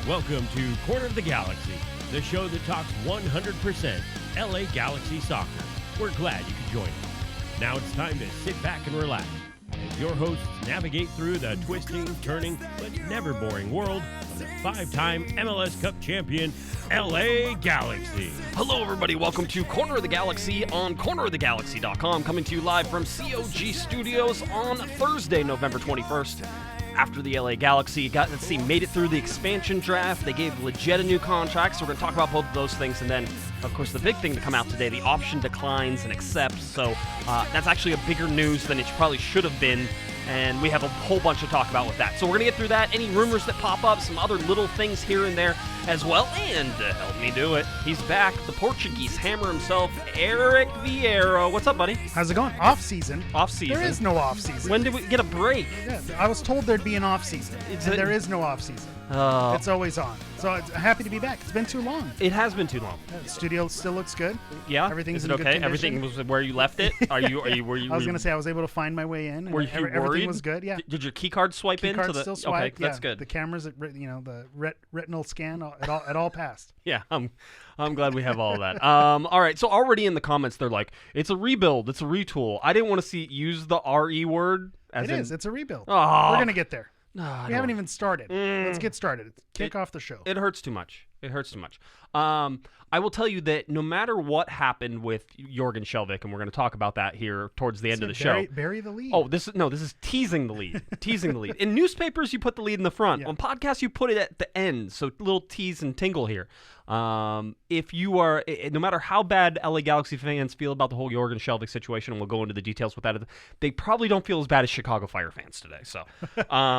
Welcome to Corner of the Galaxy, the show that talks 100% LA Galaxy soccer. We're glad you could join us. Now it's time to sit back and relax as your hosts navigate through the twisting, turning, but never boring world of the five-time MLS Cup champion, LA Galaxy. Hello, everybody. Welcome to Corner of the Galaxy on cornerofthegalaxy.com, coming to you live from COG Studios on Thursday, November 21st. After the LA Galaxy made it through the expansion draft, they gave Lletget a new contract, so we're going to talk about both of those things. And then, of course, the big thing to come out today, the option declines and accepts. So that's actually a bigger news than it probably should have been. And we have a whole bunch to talk about with that. So we're going to get through that, any rumors that pop up, some other little things here and there as well. And to help me do it, he's back, the Portuguese hammer himself, Eric Vieira. What's up, buddy? How's it going? Off season. Off season. There is no off season. When did we get a break? Yeah, I was told there'd be an off season. There is no off season. It's always on. So I'm happy to be back. It's been too long. It has been too long. The studio still looks good. Yeah. Everything's is it in good okay? condition. Everything was where you left it. Were you? I was going to say I was able to find my way in. Were you worried? Everything was good. Yeah. Did your key card swipe key into card the? Still swipe. Okay, that's good. The cameras, the retinal scan, it all passed. Yeah, I'm glad we have all of that. All right, so already in the comments they're like, it's a rebuild, it's a retool. I didn't want to use the RE word. It's a rebuild. Oh. We're going to get there. We haven't even started. Let's get started. Kick off the show. It hurts too much. I will tell you that no matter what happened with Jorgen Skjelvik, and we're going to talk about that here towards the end of the show. Bury the lead. Oh, this is teasing the lead. Teasing the lead. In newspapers, you put the lead in the front. Yeah. On podcasts, you put it at the end. So little tease and tingle here. If you are, no matter how bad LA Galaxy fans feel about the whole Jorgen Skjelvik situation, and we'll go into the details with that, they probably don't feel as bad as Chicago Fire fans today. So,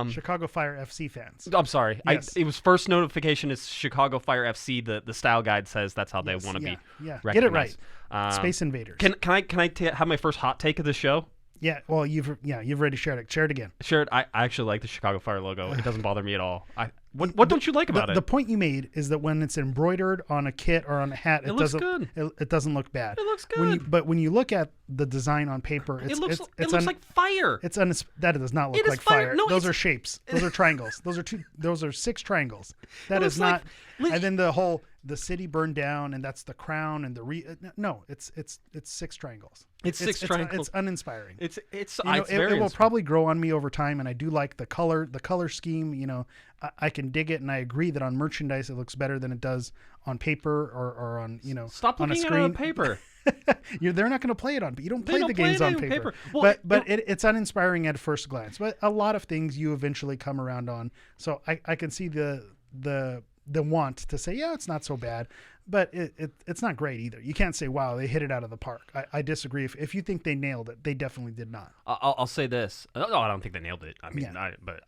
Chicago Fire FC fans. I'm sorry. Yes. It was first notification is Chicago Fire FC. The style guide says that's how they want to be. Yeah, recognized. get it right. Space Invaders. Can I have my first hot take of the show? Yeah, well, you've already shared it. Share it again. I actually like the Chicago Fire logo. It doesn't bother me at all. What don't you like about it? The point you made is that when it's embroidered on a kit or on a hat, it looks doesn't good. It doesn't look bad. It looks good. But when you look at the design on paper, it looks like fire. That does not look like fire. No, those are shapes. Those are triangles. Those are 6 triangles. That is not. And then the city burned down, and that's the crown and it's 6 triangles. It's 6 triangles. It's uninspiring. It's it will probably grow on me over time, and I do like the color scheme. I can dig it, and I agree that on merchandise it looks better than it does on paper or on Stop on a looking screen. at it on paper. They're not going to play it on. But you don't play the games on paper. Well, but it's uninspiring at first glance. But a lot of things you eventually come around on. So I can see the want to say, yeah, it's not so bad, but it's not great either. You can't say, wow, they hit it out of the park. I disagree. If you think they nailed it, they definitely did not. I'll say this. No, I don't think they nailed it. I mean,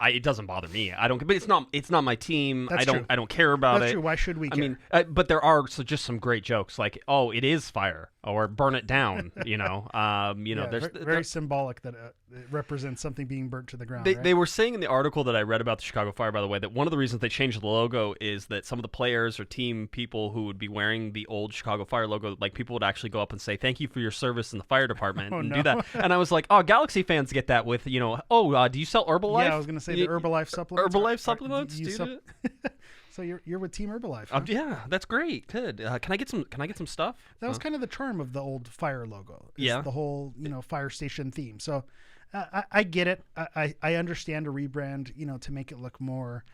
it doesn't bother me. I don't. But it's not my team. That's true. I don't care about it. That's true. Why should we care? I mean, but there are just some great jokes like, oh, it is fire or burn it down. There's very symbolic that it represents something being burnt to the ground. They were saying in the article that I read about the Chicago Fire, by the way, that one of the reasons they changed the logo is that some of the players or team people who would be wearing the old Chicago Fire logo, like people would actually go up and say, thank you for your service in the fire department do that. And I was like, oh, Galaxy fans get that with, do you sell Herbalife? Yeah, I was going to say the Herbalife supplements. Herbalife supplements? So you're with Team Herbalife. Huh? Yeah, that's great. Good. Can I get some stuff? That was kind of the charm of the old Fire logo. The whole fire station theme. So I get it. I understand a rebrand, to make it look more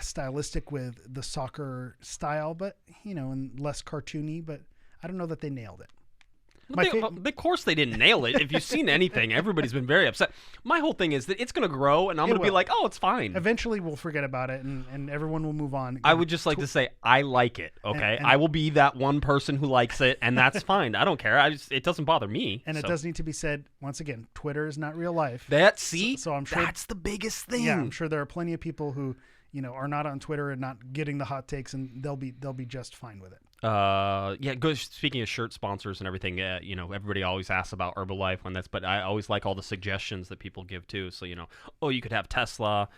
stylistic with the soccer style, but and less cartoony. But I don't know that they nailed it. Of course they didn't nail it. If you've seen anything, everybody's been very upset. My whole thing is that it's going to grow, and I'm going to be like, oh, it's fine. Eventually, we'll forget about it, and everyone will move on. I would just like to say, I like it, okay? I will be that one person who likes it, and that's fine. I don't care. It doesn't bother me. And it does need to be said, once again, Twitter is not real life. So I'm sure that's the biggest thing. Yeah, I'm sure there are plenty of people who are not on Twitter and not getting the hot takes, and they'll be just fine with it. Speaking of shirt sponsors and everything, everybody always asks about Herbalife but I always like all the suggestions that people give too. So you could have Tesla,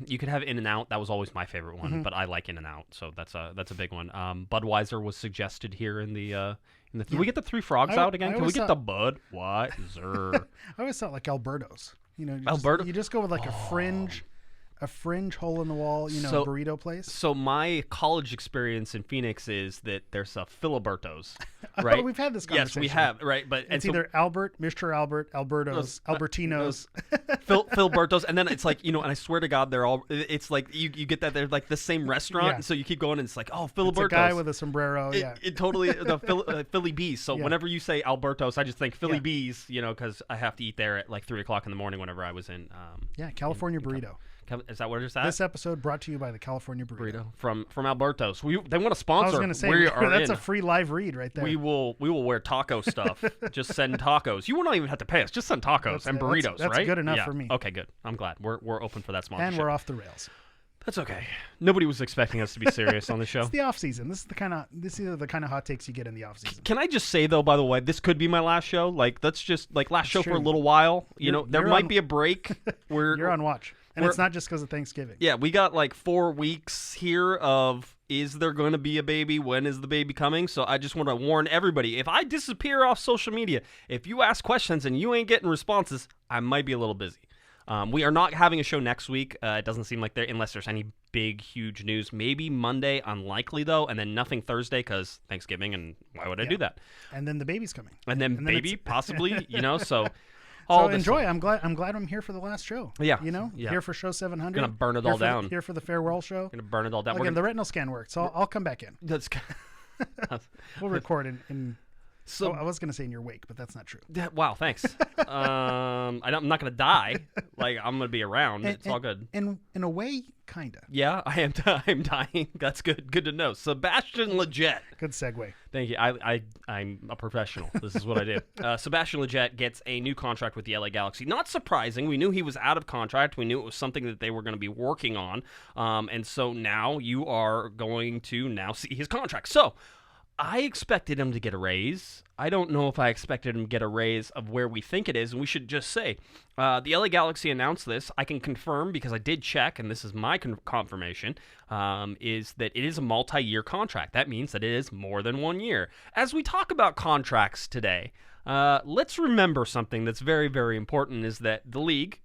you could have In-N-Out. That was always my favorite one, but I like In-N-Out, so that's a big one. Budweiser was suggested here in the. Can we get the Three Frogs out again? Can we get the Budweiser? I always thought like Alberto's. Alberto. You just go with like a fringe. a fringe hole in the wall, burrito place? So my college experience in Phoenix is that there's a Filiberto's, right? Oh, we've had this conversation. Yes, we have, right? But it's either Albert, Mr. Albert, Alberto's, Albertino's, Filiberto's, and then it's like, and I swear to God, they're all. It's like you get that they're like the same restaurant, and so you keep going, and it's like, oh, Filiberto's. It's a guy with a sombrero. It totally the Philly Bees. So whenever you say Alberto's, I just think Philly Bees, because I have to eat there at like 3:00 in the morning whenever I was in. California burrito. Is that what it's at? This episode brought to you by the California burrito from Alberto's. They want to sponsor. I was going to say that's a free live read right there. We will wear taco stuff. Just send tacos. You won't even have to pay us. Just send tacos and burritos. That's right? good enough for me. Okay, good. I'm glad we're open for that sponsorship. And we're off the rails. That's okay. Nobody was expecting us to be serious on the show. It's the off season. This is the kind of hot takes you get in the off season. Can I just say though, by the way, this could be my last show. Like that's just like last show for a little while. There might be a break. You're on watch. And it's not just because of Thanksgiving. Yeah, we got like 4 weeks here of is there going to be a baby? When is the baby coming? So I just want to warn everybody. If I disappear off social media, if you ask questions and you ain't getting responses, I might be a little busy. We are not having a show next week. It doesn't seem like unless there's any big, huge news. Maybe Monday, unlikely though, and then nothing Thursday because Thanksgiving, and why would I do that? And then the baby's coming. And then baby, possibly, so... So enjoy. I'm glad I'm here for the last show. Yeah. Here for show 700. Gonna burn it all down. Here for the farewell show. Gonna burn it all down. Again, the retinal scan worked, so I'll come back in. We'll record in So I was going to say in your wake, but that's not true. Wow, thanks. I'm not going to die. Like, I'm going to be around. It's all good. In a way, kind of. Yeah, I'm dying. That's good. Good to know. Sebastian Lletget. Good segue. Thank you. I'm a professional. This is what I do. Sebastian Lletget gets a new contract with the LA Galaxy. Not surprising. We knew he was out of contract. We knew it was something that they were going to be working on. And so now you are going to now see his contract. So I expected him to get a raise. I don't know if I expected him to get a raise of where we think it is, and we should just say, the LA Galaxy announced this. I can confirm, because I did check, and this is my confirmation, is that it is a multi-year contract. That means that it is more than 1 year. As we talk about contracts today, let's remember something that's very, very important, is that the league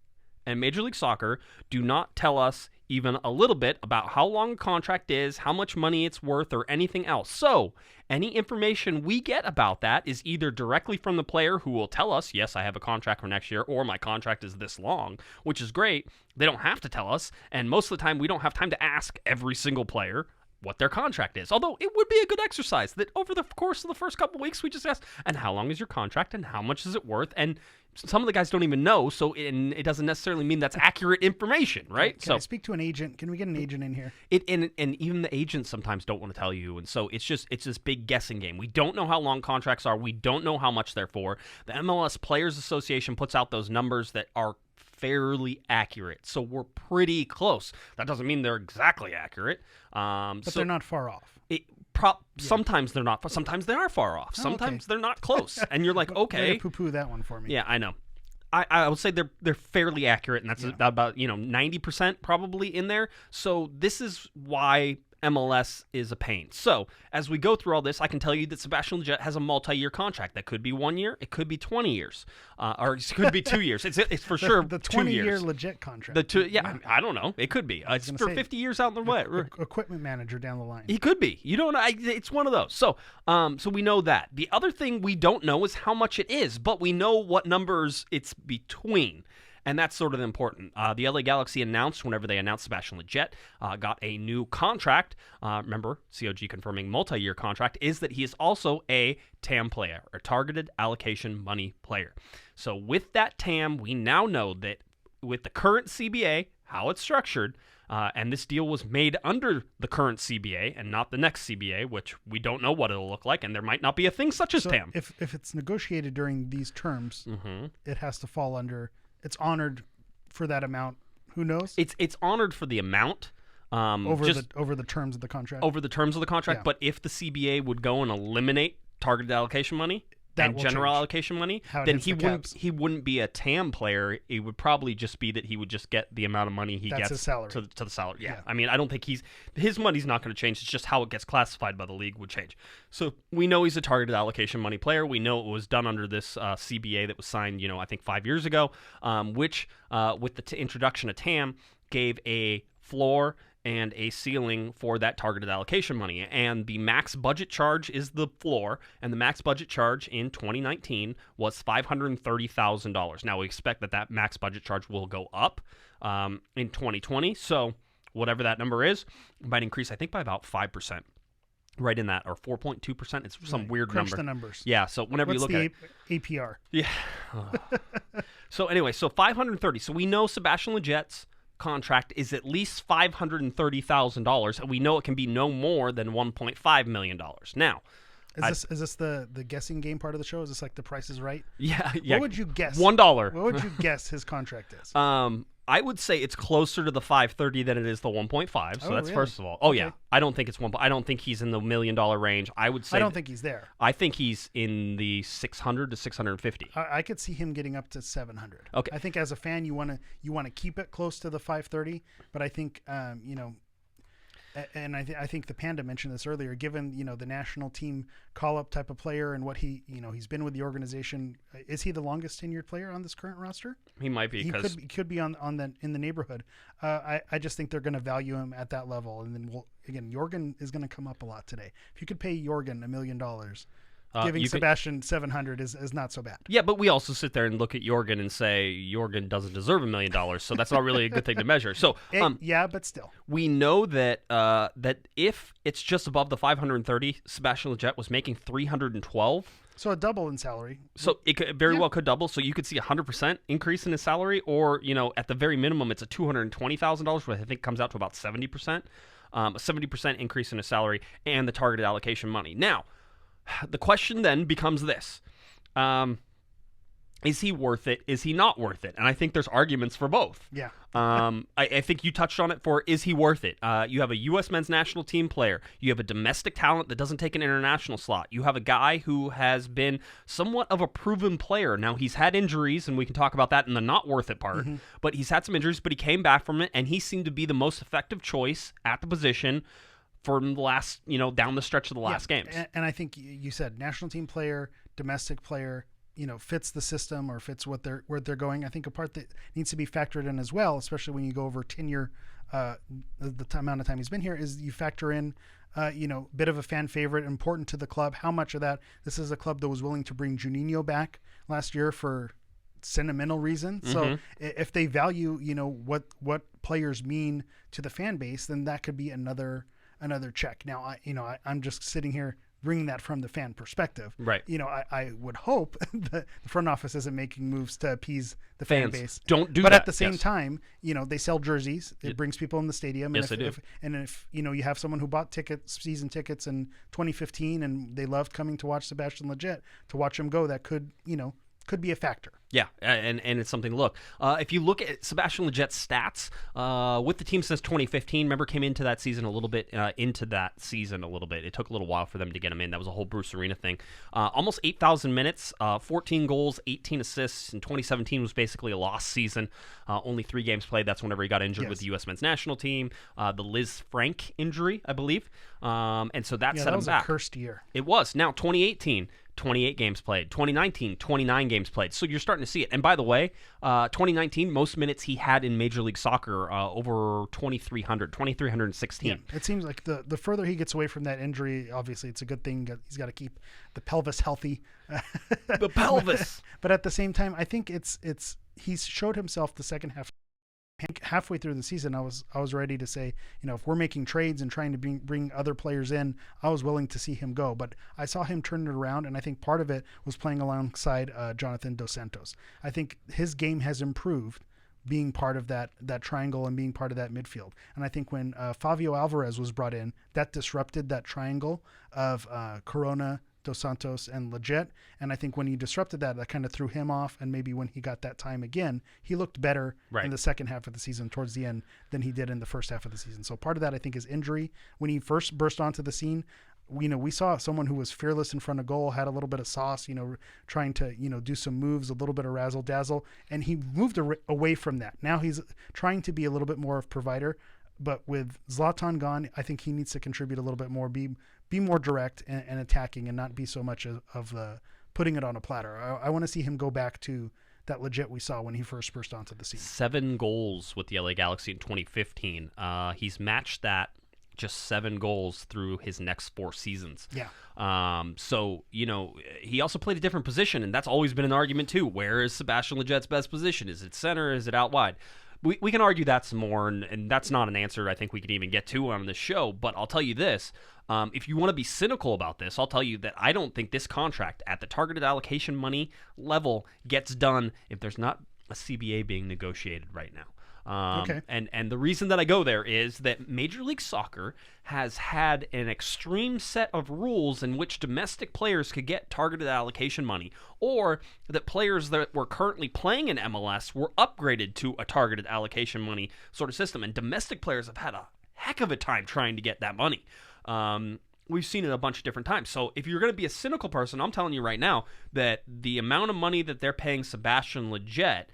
and Major League Soccer do not tell us even a little bit about how long a contract is, how much money it's worth, or anything else. So any information we get about that is either directly from the player, who will tell us, yes, I have a contract for next year, or my contract is this long, which is great. They don't have to tell us, and most of the time we don't have time to ask every single player what their contract is. Although it would be a good exercise that over the course of the first couple weeks we just ask, and how long is your contract, and how much is it worth? And some of the guys don't even know, so it doesn't necessarily mean that's accurate information, right? Can I speak to an agent? Can we get an agent in here? And even the agents sometimes don't want to tell you, and so it's this big guessing game. We don't know how long contracts are. We don't know how much they're for. The MLS Players Association puts out those numbers that are fairly accurate, so we're pretty close. That doesn't mean they're exactly accurate, but they're not far off. Sometimes they're not. Sometimes they are far off. Sometimes they're not close, and you're like, okay, poo-poo that one for me. Yeah, I know. I would say they're fairly accurate, and that's about 90% probably in there. So this is why MLS is a pain. So as we go through all this, I can tell you that Sebastian Lletget has a multi-year contract. That could be 1 year, it could be 20 years, or it could be 2 years. It's for sure the 2 years. 20-year Lletget contract. I don't know. It could be. It's for 50 years out in the way. Equipment manager down the line. He could be. You don't know. It's one of those. So we know that. The other thing we don't know is how much it is, but we know what numbers it's between. And that's sort of important. The LA Galaxy announced, whenever they announced Sebastian Lletget got a new contract, remember, COG confirming multi-year contract, is that he is also a TAM player, a targeted allocation money player. So with that TAM, we now know that with the current CBA, how it's structured, and this deal was made under the current CBA and not the next CBA, which we don't know what it'll look like, and there might not be a thing such as TAM. If it's negotiated during these terms, it has to fall under... It's honored for that amount. Who knows? It's honored for the amount. Over the terms of the contract. Over the terms of the contract. Yeah. But if the CBA would go and eliminate targeted allocation money and general allocation money, then he wouldn't be a TAM player. It would probably just be that he would just get the amount of money he gets his salary. To the salary. Yeah. I mean, I don't think his money's not going to change. It's just how it gets classified by the league would change. So we know he's a targeted allocation money player. We know it was done under this CBA that was signed, I think 5 years ago, which with the introduction of TAM, gave a floor and a ceiling for that targeted allocation money. And the max budget charge is the floor, and the max budget charge in 2019 was $530,000. Now, we expect that max budget charge will go up in 2020. So whatever that number is, it might increase, I think, by about 5%. Right in that, or 4.2%. It's some weird Crunch number. The numbers. Yeah, so whenever you look at it. APR? Yeah. So anyway, so 530. So we know Sebastian Lletget's contract is at least $530,000, and we know it can be no more than $1.5 million. Now, is this the guessing game part of the show? Is this like The Price is Right? Yeah. What would you guess? $1. What would you guess his contract is? I would say it's closer to the 530 than it is the 1.5. So that's really? First of all. Oh, okay. Yeah. I don't think it's I don't think he's in the $1 million range. I would say. I don't think he's there. I think he's in the 600 to 650. I could see him getting up to 700. Okay. I think as a fan, you want to keep it close to the 530, but I think and I think the Panda mentioned this earlier, given, the national team call-up type of player and what he's been with the organization. Is he the longest tenured player on this current roster? He might be. He could be in the neighborhood. I just think they're going to value him at that level. And then Jorgen is going to come up a lot today. If you could pay Jorgen $1 million, giving Sebastian 700 is not so bad. Yeah, but we also sit there and look at Jorgen and say Jorgen doesn't deserve $1 million, so that's not really a good thing to measure. So yeah, but still, we know that that if it's just above the 530, Sebastian Lletget was making 312. So a double in salary. So it could, very well could double. So you could see 100% increase in his salary, or at the very minimum, it's a $220,000, which I think comes out to about 70%, a 70% increase in his salary and the targeted allocation money. Now, the question then becomes this. Is he worth it? Is he not worth it? And I think there's arguments for both. Yeah. I think you touched on it for, is he worth it? You have a U.S. men's national team player. You have a domestic talent that doesn't take an international slot. You have a guy who has been somewhat of a proven player. Now, he's had injuries, and we can talk about that in the not worth it part. Mm-hmm. But he's had some injuries, but he came back from it, and he seemed to be the most effective choice at the position from the last, down the stretch of the last games. And I think you said national team player, domestic player, fits the system or fits where they're going. I think a part that needs to be factored in as well, especially when you go over tenure, the amount of time he's been here, is you factor in, bit of a fan favorite, important to the club. How much of that? This is a club that was willing to bring Juninho back last year for sentimental reasons. Mm-hmm. So if they value, what players mean to the fan base, then that could be another check. Now, I'm just sitting here bringing that from the fan perspective. Right. I would hope that the front office isn't making moves to appease the fan base. Don't do but that. But at the same time, they sell jerseys. It brings people in the stadium. Yes, they do. If you have someone who bought season tickets in 2015 and they loved coming to watch Sebastian Lletget, to watch him go, that could be a factor. Yeah, and it's something to look. If you look at Sebastian Lletget's stats with the team since 2015, remember, came into that season a little bit. It took a little while for them to get him in. That was a whole Bruce Arena thing. Almost 8,000 minutes, 14 goals, 18 assists. In 2017 was basically a lost season. Only 3 games played. That's whenever he got injured with the U.S. men's national team. The Liz Frank injury, I believe. And so that set him back. That was a cursed year. It was. Now, 2018... 28 games played. 2019, 29 games played. So you're starting to see it. And by the way, 2019, most minutes he had in Major League Soccer, over 2,316. Yeah, it seems like the further he gets away from that injury, obviously it's a good thing. He's got to keep the pelvis healthy. The pelvis. But at the same time, I think he's showed himself the second half. Halfway through the season, I was ready to say, if we're making trades and trying to bring other players in, I was willing to see him go. But I saw him turn it around, and I think part of it was playing alongside Jonathan Dos Santos. I think his game has improved being part of that triangle and being part of that midfield. And I think when Fabio Alvarez was brought in, that disrupted that triangle of Corona, Dos Santos, and Lletget. And I think when he disrupted that kind of threw him off. And maybe when he got that time again, he looked better in the second half of the season towards the end than he did in the first half of the season. So part of that, I think, is injury. When he first burst onto the scene, we saw someone who was fearless in front of goal, had a little bit of sauce, trying to, do some moves, a little bit of razzle dazzle. And he moved away from that. Now he's trying to be a little bit more of provider. But with Zlatan gone, I think he needs to contribute a little bit more, be more direct and attacking, and not be so much of the putting it on a platter. I want to see him go back to that Lletget we saw when he first burst onto the scene. 7 goals with the LA Galaxy in 2015. He's matched that, just 7 goals through his next 4 seasons. Yeah. So, he also played a different position, and that's always been an argument too. Where is Sebastian Lletget's best position? Is it center? Is it out wide? We can argue that some more, and that's not an answer I think we could even get to on this show, but I'll tell you this. If you want to be cynical about this, I'll tell you that I don't think this contract at the targeted allocation money level gets done if there's not a CBA being negotiated right now. Okay. And the reason that I go there is that Major League Soccer has had an extreme set of rules in which domestic players could get targeted allocation money, or that players that were currently playing in MLS were upgraded to a targeted allocation money sort of system, and domestic players have had a heck of a time trying to get that money. We've seen it a bunch of different times. So if you're going to be a cynical person, I'm telling you right now that the amount of money that they're paying Sebastian Lletget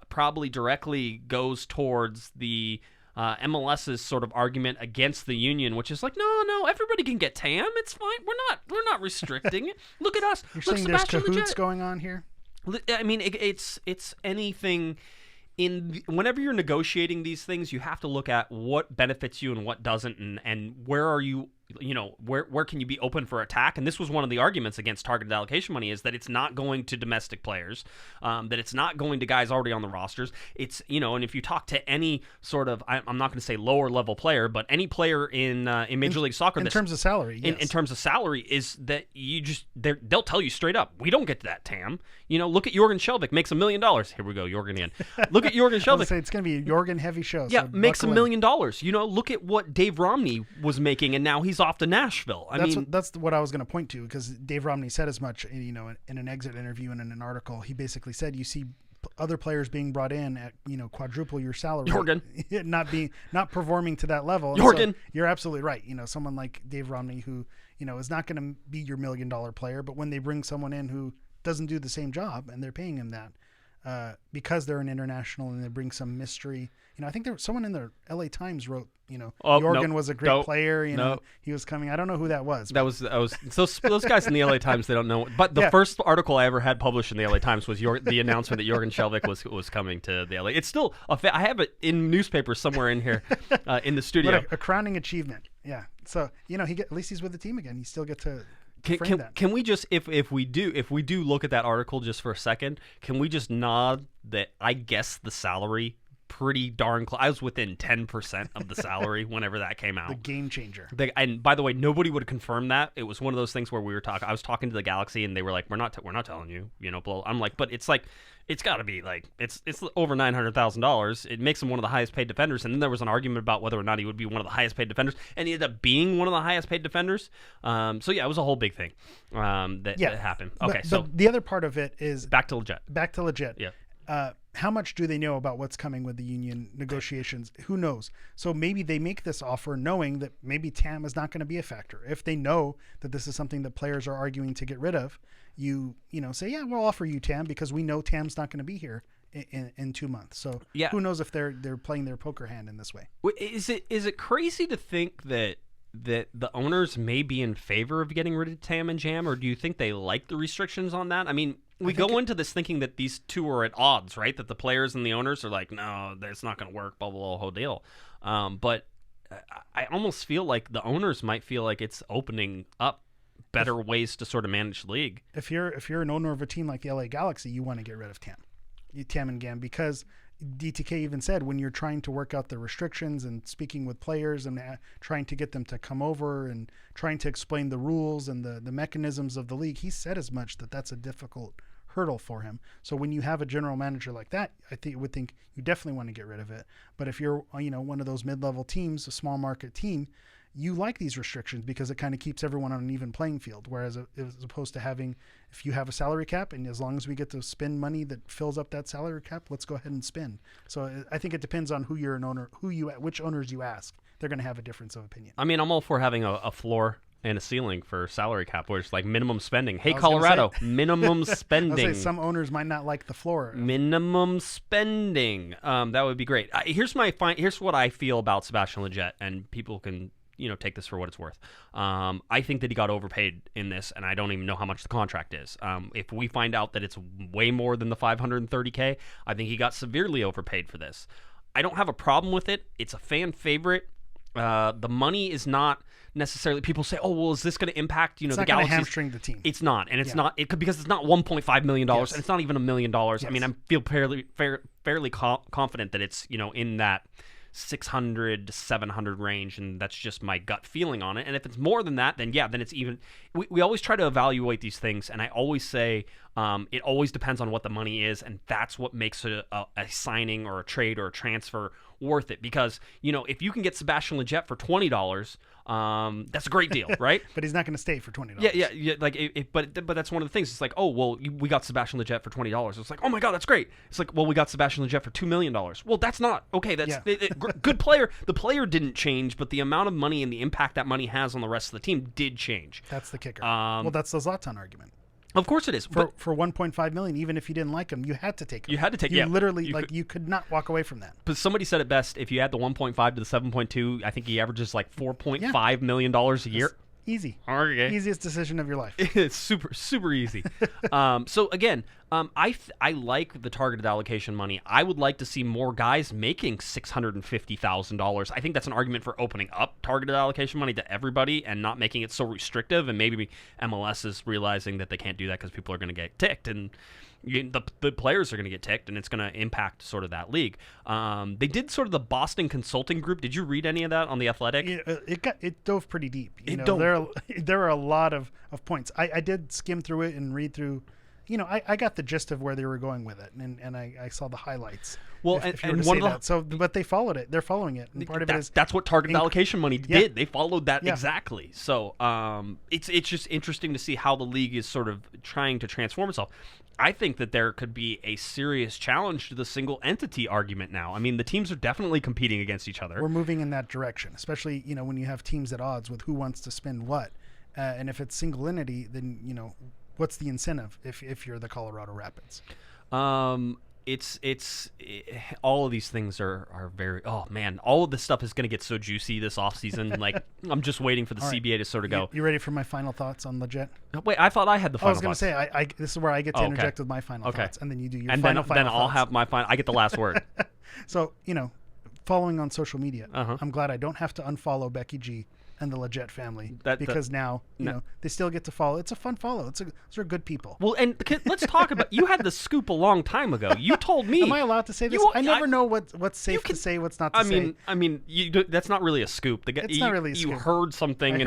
probably directly goes towards the MLS's sort of argument against the union, which is like, no, everybody can get TAM. It's fine. We're not restricting it. Look at us. You're Look, saying Sebastian there's cahoots Lletget. going on here? I mean, it's anything. Whenever you're negotiating these things, you have to look at what benefits you and what doesn't, and where are you. Where can you be open for attack? And this was one of the arguments against targeted allocation money, is that it's not going to domestic players, that it's not going to guys already on the rosters. It's, and if you talk to any sort of, I'm not going to say lower level player, but any player in Major League Soccer, in terms of salary, yes. in terms of salary, is that they'll tell you straight up, we don't get to that TAM. Look at Jorgen Skjelvik, makes $1 million. Here we go, Jorgen again. Look at Jorgen Skjelvik. It's going to be a Jorgen heavy show. Yeah, so makes $1 buckle in. million. Look at what Dave Romney was making, and now he's off to Nashville. That's what I was going to point to, because Dave Romney said as much, in an exit interview and in an article. He basically said, you see other players being brought in at quadruple your salary, Jorgen not performing to that level. Jorgen, so you're absolutely right. Someone like Dave Romney, who is not going to be your $1 million player, but when they bring someone in who doesn't do the same job and they're paying him that because they're an international and they bring some mystery. I think someone in the LA Times wrote, Jorgen was a great player. He was coming. I don't know who that was. That was those guys in the LA Times. They don't know. But the first article I ever had published in the LA Times was the announcement that Jorgen Skjelvik was coming to the LA. It's still I have it in newspapers somewhere in here in the studio. What a crowning achievement. Yeah. So at least he's with the team again. You still get to. Can we just if we do look at that article just for a second, can we just nod that I guess the salary pretty darn close. I was within 10% of the salary whenever that came out. The game changer. And by the way, nobody would confirm that. It was one of those things where I was talking to the Galaxy and they were like, we're not telling you, blah. I'm like, but it's like, it's got to be like, it's over $900,000. It makes him one of the highest paid defenders. And then there was an argument about whether or not he would be one of the highest paid defenders, and he ended up being one of the highest paid defenders. So yeah, it was a whole big thing that happened. Okay, so the other part of it is back to Lletget. Yeah. How much do they know about what's coming with the union negotiations? Who knows? So maybe they make this offer knowing that maybe TAM is not going to be a factor. If they know that this is something that players are arguing to get rid of, you say, yeah, we'll offer you TAM because we know TAM's not going to be here in 2 months. So who knows if they're playing their poker hand in this way? Is it crazy to think that the owners may be in favor of getting rid of TAM and JAM, or do you think they like the restrictions on that? I mean, we go into this thinking that these two are at odds, right? That the players and the owners are like, no, that's not going to work, blah, blah, blah, whole deal. But I almost feel like the owners might feel like it's opening up better ways to sort of manage the league. If you're an owner of a team like the LA Galaxy, you want to get rid of TAM and GAM, because DTK even said when you're trying to work out the restrictions and speaking with players and trying to get them to come over and trying to explain the rules and the mechanisms of the league, he said as much that that's a difficult hurdle for him. So when you have a general manager like that, I would think you definitely want to get rid of it. But if you're one of those mid-level teams, a small market team, you like these restrictions because it kind of keeps everyone on an even playing field. Whereas as opposed to having, if you have a salary cap and as long as we get to spend money that fills up that salary cap, let's go ahead and spend. So I think it depends on who you're an owner, which owners you ask. They're going to have a difference of opinion. I mean, I'm all for having a floor and a ceiling for salary cap, where it's like minimum spending. Hey, Colorado, minimum spending. I was say some owners might not like the floor. Minimum spending. That would be great. Here's what I feel about Sebastian Lletget, and people can take this for what it's worth. I think that he got overpaid in this, and I don't even know how much the contract is. If we find out that it's way more than the $530K, I think he got severely overpaid for this. I don't have a problem with it. It's a fan favorite. The money is not necessarily. People say, "Oh, well, is this going to impact the Galaxy?" It's not going to hamstring the team. It's not, and it's not. It could, because it's not $1.5 million, Yes. and it's not even $1 million. Yes. I mean, I feel fairly confident that it's in that 600 to 700 range, and that's just my gut feeling on it. And if it's more than that, then it's even. We always try to evaluate these things, and I always say it always depends on what the money is, and that's what makes a signing or a trade or a transfer worth it. Because if you can get Sebastian Lletget for $20, that's a great deal, right? But he's not going to stay for $20. Yeah. Like, but that's one of the things. It's like, oh well, we got Sebastian Lletget for $20. It's like, oh my god, that's great. It's like, well, we got Sebastian Lletget for $2 million. Well, that's not okay. That's good player. The player didn't change, but the amount of money and the impact that money has on the rest of the team did change. That's the kicker. Well, that's the Zlatan argument. Of course it is. For $1.5 million, even if you didn't like him, you had to take him. You had to take. You literally you could not walk away from that. But somebody said it best. If you add the 1.5 to the 7.2, I think he averages like $4.5 million a year. Easy. Okay. Easiest decision of your life. It's super easy. So again, I like the targeted allocation money. I would like to see more guys making $650,000. I think that's an argument for opening up targeted allocation money to everybody and not making it so restrictive. And maybe MLS is realizing that they can't do that because people are going to get ticked, and the players are going to get ticked, and it's going to impact sort of that league. They did sort of the Boston Consulting Group. Did you read any of that on The Athletic? It dove pretty deep. There are a lot of points. I did skim through it and read through. I got the gist of where they were going with it, and I saw the highlights. Well, if you were to say that. But they followed it. They're following it, and part of it is that's what targeted allocation money did. They followed that exactly. So it's just interesting to see how the league is sort of trying to transform itself. I think that there could be a serious challenge to the single entity argument now. I mean, the teams are definitely competing against each other. We're moving in that direction, especially when you have teams at odds with who wants to spend what, and if it's single entity, then what's the incentive if you're the Colorado Rapids? It's all of these things are very, oh man, all of this stuff is going to get so juicy this offseason. Like, I'm just waiting for the CBA to sort of go. You ready for my final thoughts on Lletget? Wait, I thought I had the final thoughts. I was going to say, this is where I get to interject with my final thoughts, and then you do your final thoughts. Then I'll have my final, I get the last word. So, following on social media, I'm glad I don't have to unfollow Becky G and the Lletget family, because now they still get to follow. It's a fun follow. Those are good people. Well, and let's talk about. You had the scoop a long time ago. You told me. Am I allowed to say this? I never know what's safe to say, what's not to say. I mean, that's not really a scoop. It's not really a scoop. You heard something,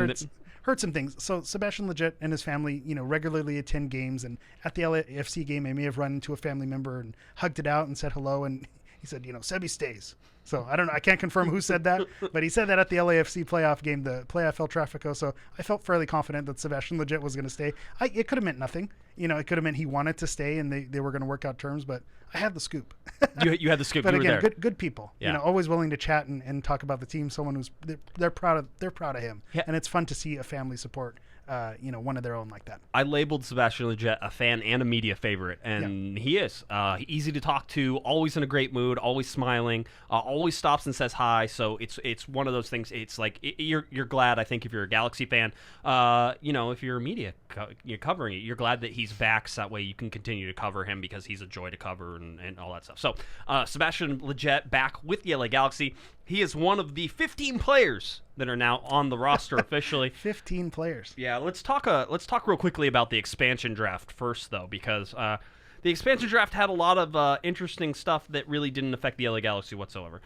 heard some things. So Sebastian Lletget and his family, regularly attend games, and at the LAFC game, I may have run into a family member and hugged it out and said hello, and he said, Sebi stays. So I don't know. I can't confirm who said that, but he said that at the LAFC playoff game, the playoff El Tráfico. So I felt fairly confident that Sebastian Lletget was going to stay. It could have meant nothing. It could have meant he wanted to stay and they were going to work out terms, but I had the scoop. You had the scoop. But you again, were there. good people. Always willing to chat and talk about the team. Someone who's they're proud of him, and it's fun to see a family support one of their own like that. I labeled Sebastian Lletget a fan and a media favorite, and he is. Easy to talk to, always in a great mood, always smiling, always stops and says hi. So it's one of those things. It's like you're glad. I think if you're a Galaxy fan, if you're a media you're covering it, you're glad that he's back. So that way you can continue to cover him because he's a joy to cover and all that stuff. So Sebastian Lletget back with the LA Galaxy. He is one of the 15 players that are now on the roster officially. 15 players. Yeah, let's talk real quickly about the expansion draft first, though, because the expansion draft had a lot of interesting stuff that really didn't affect the LA Galaxy whatsoever.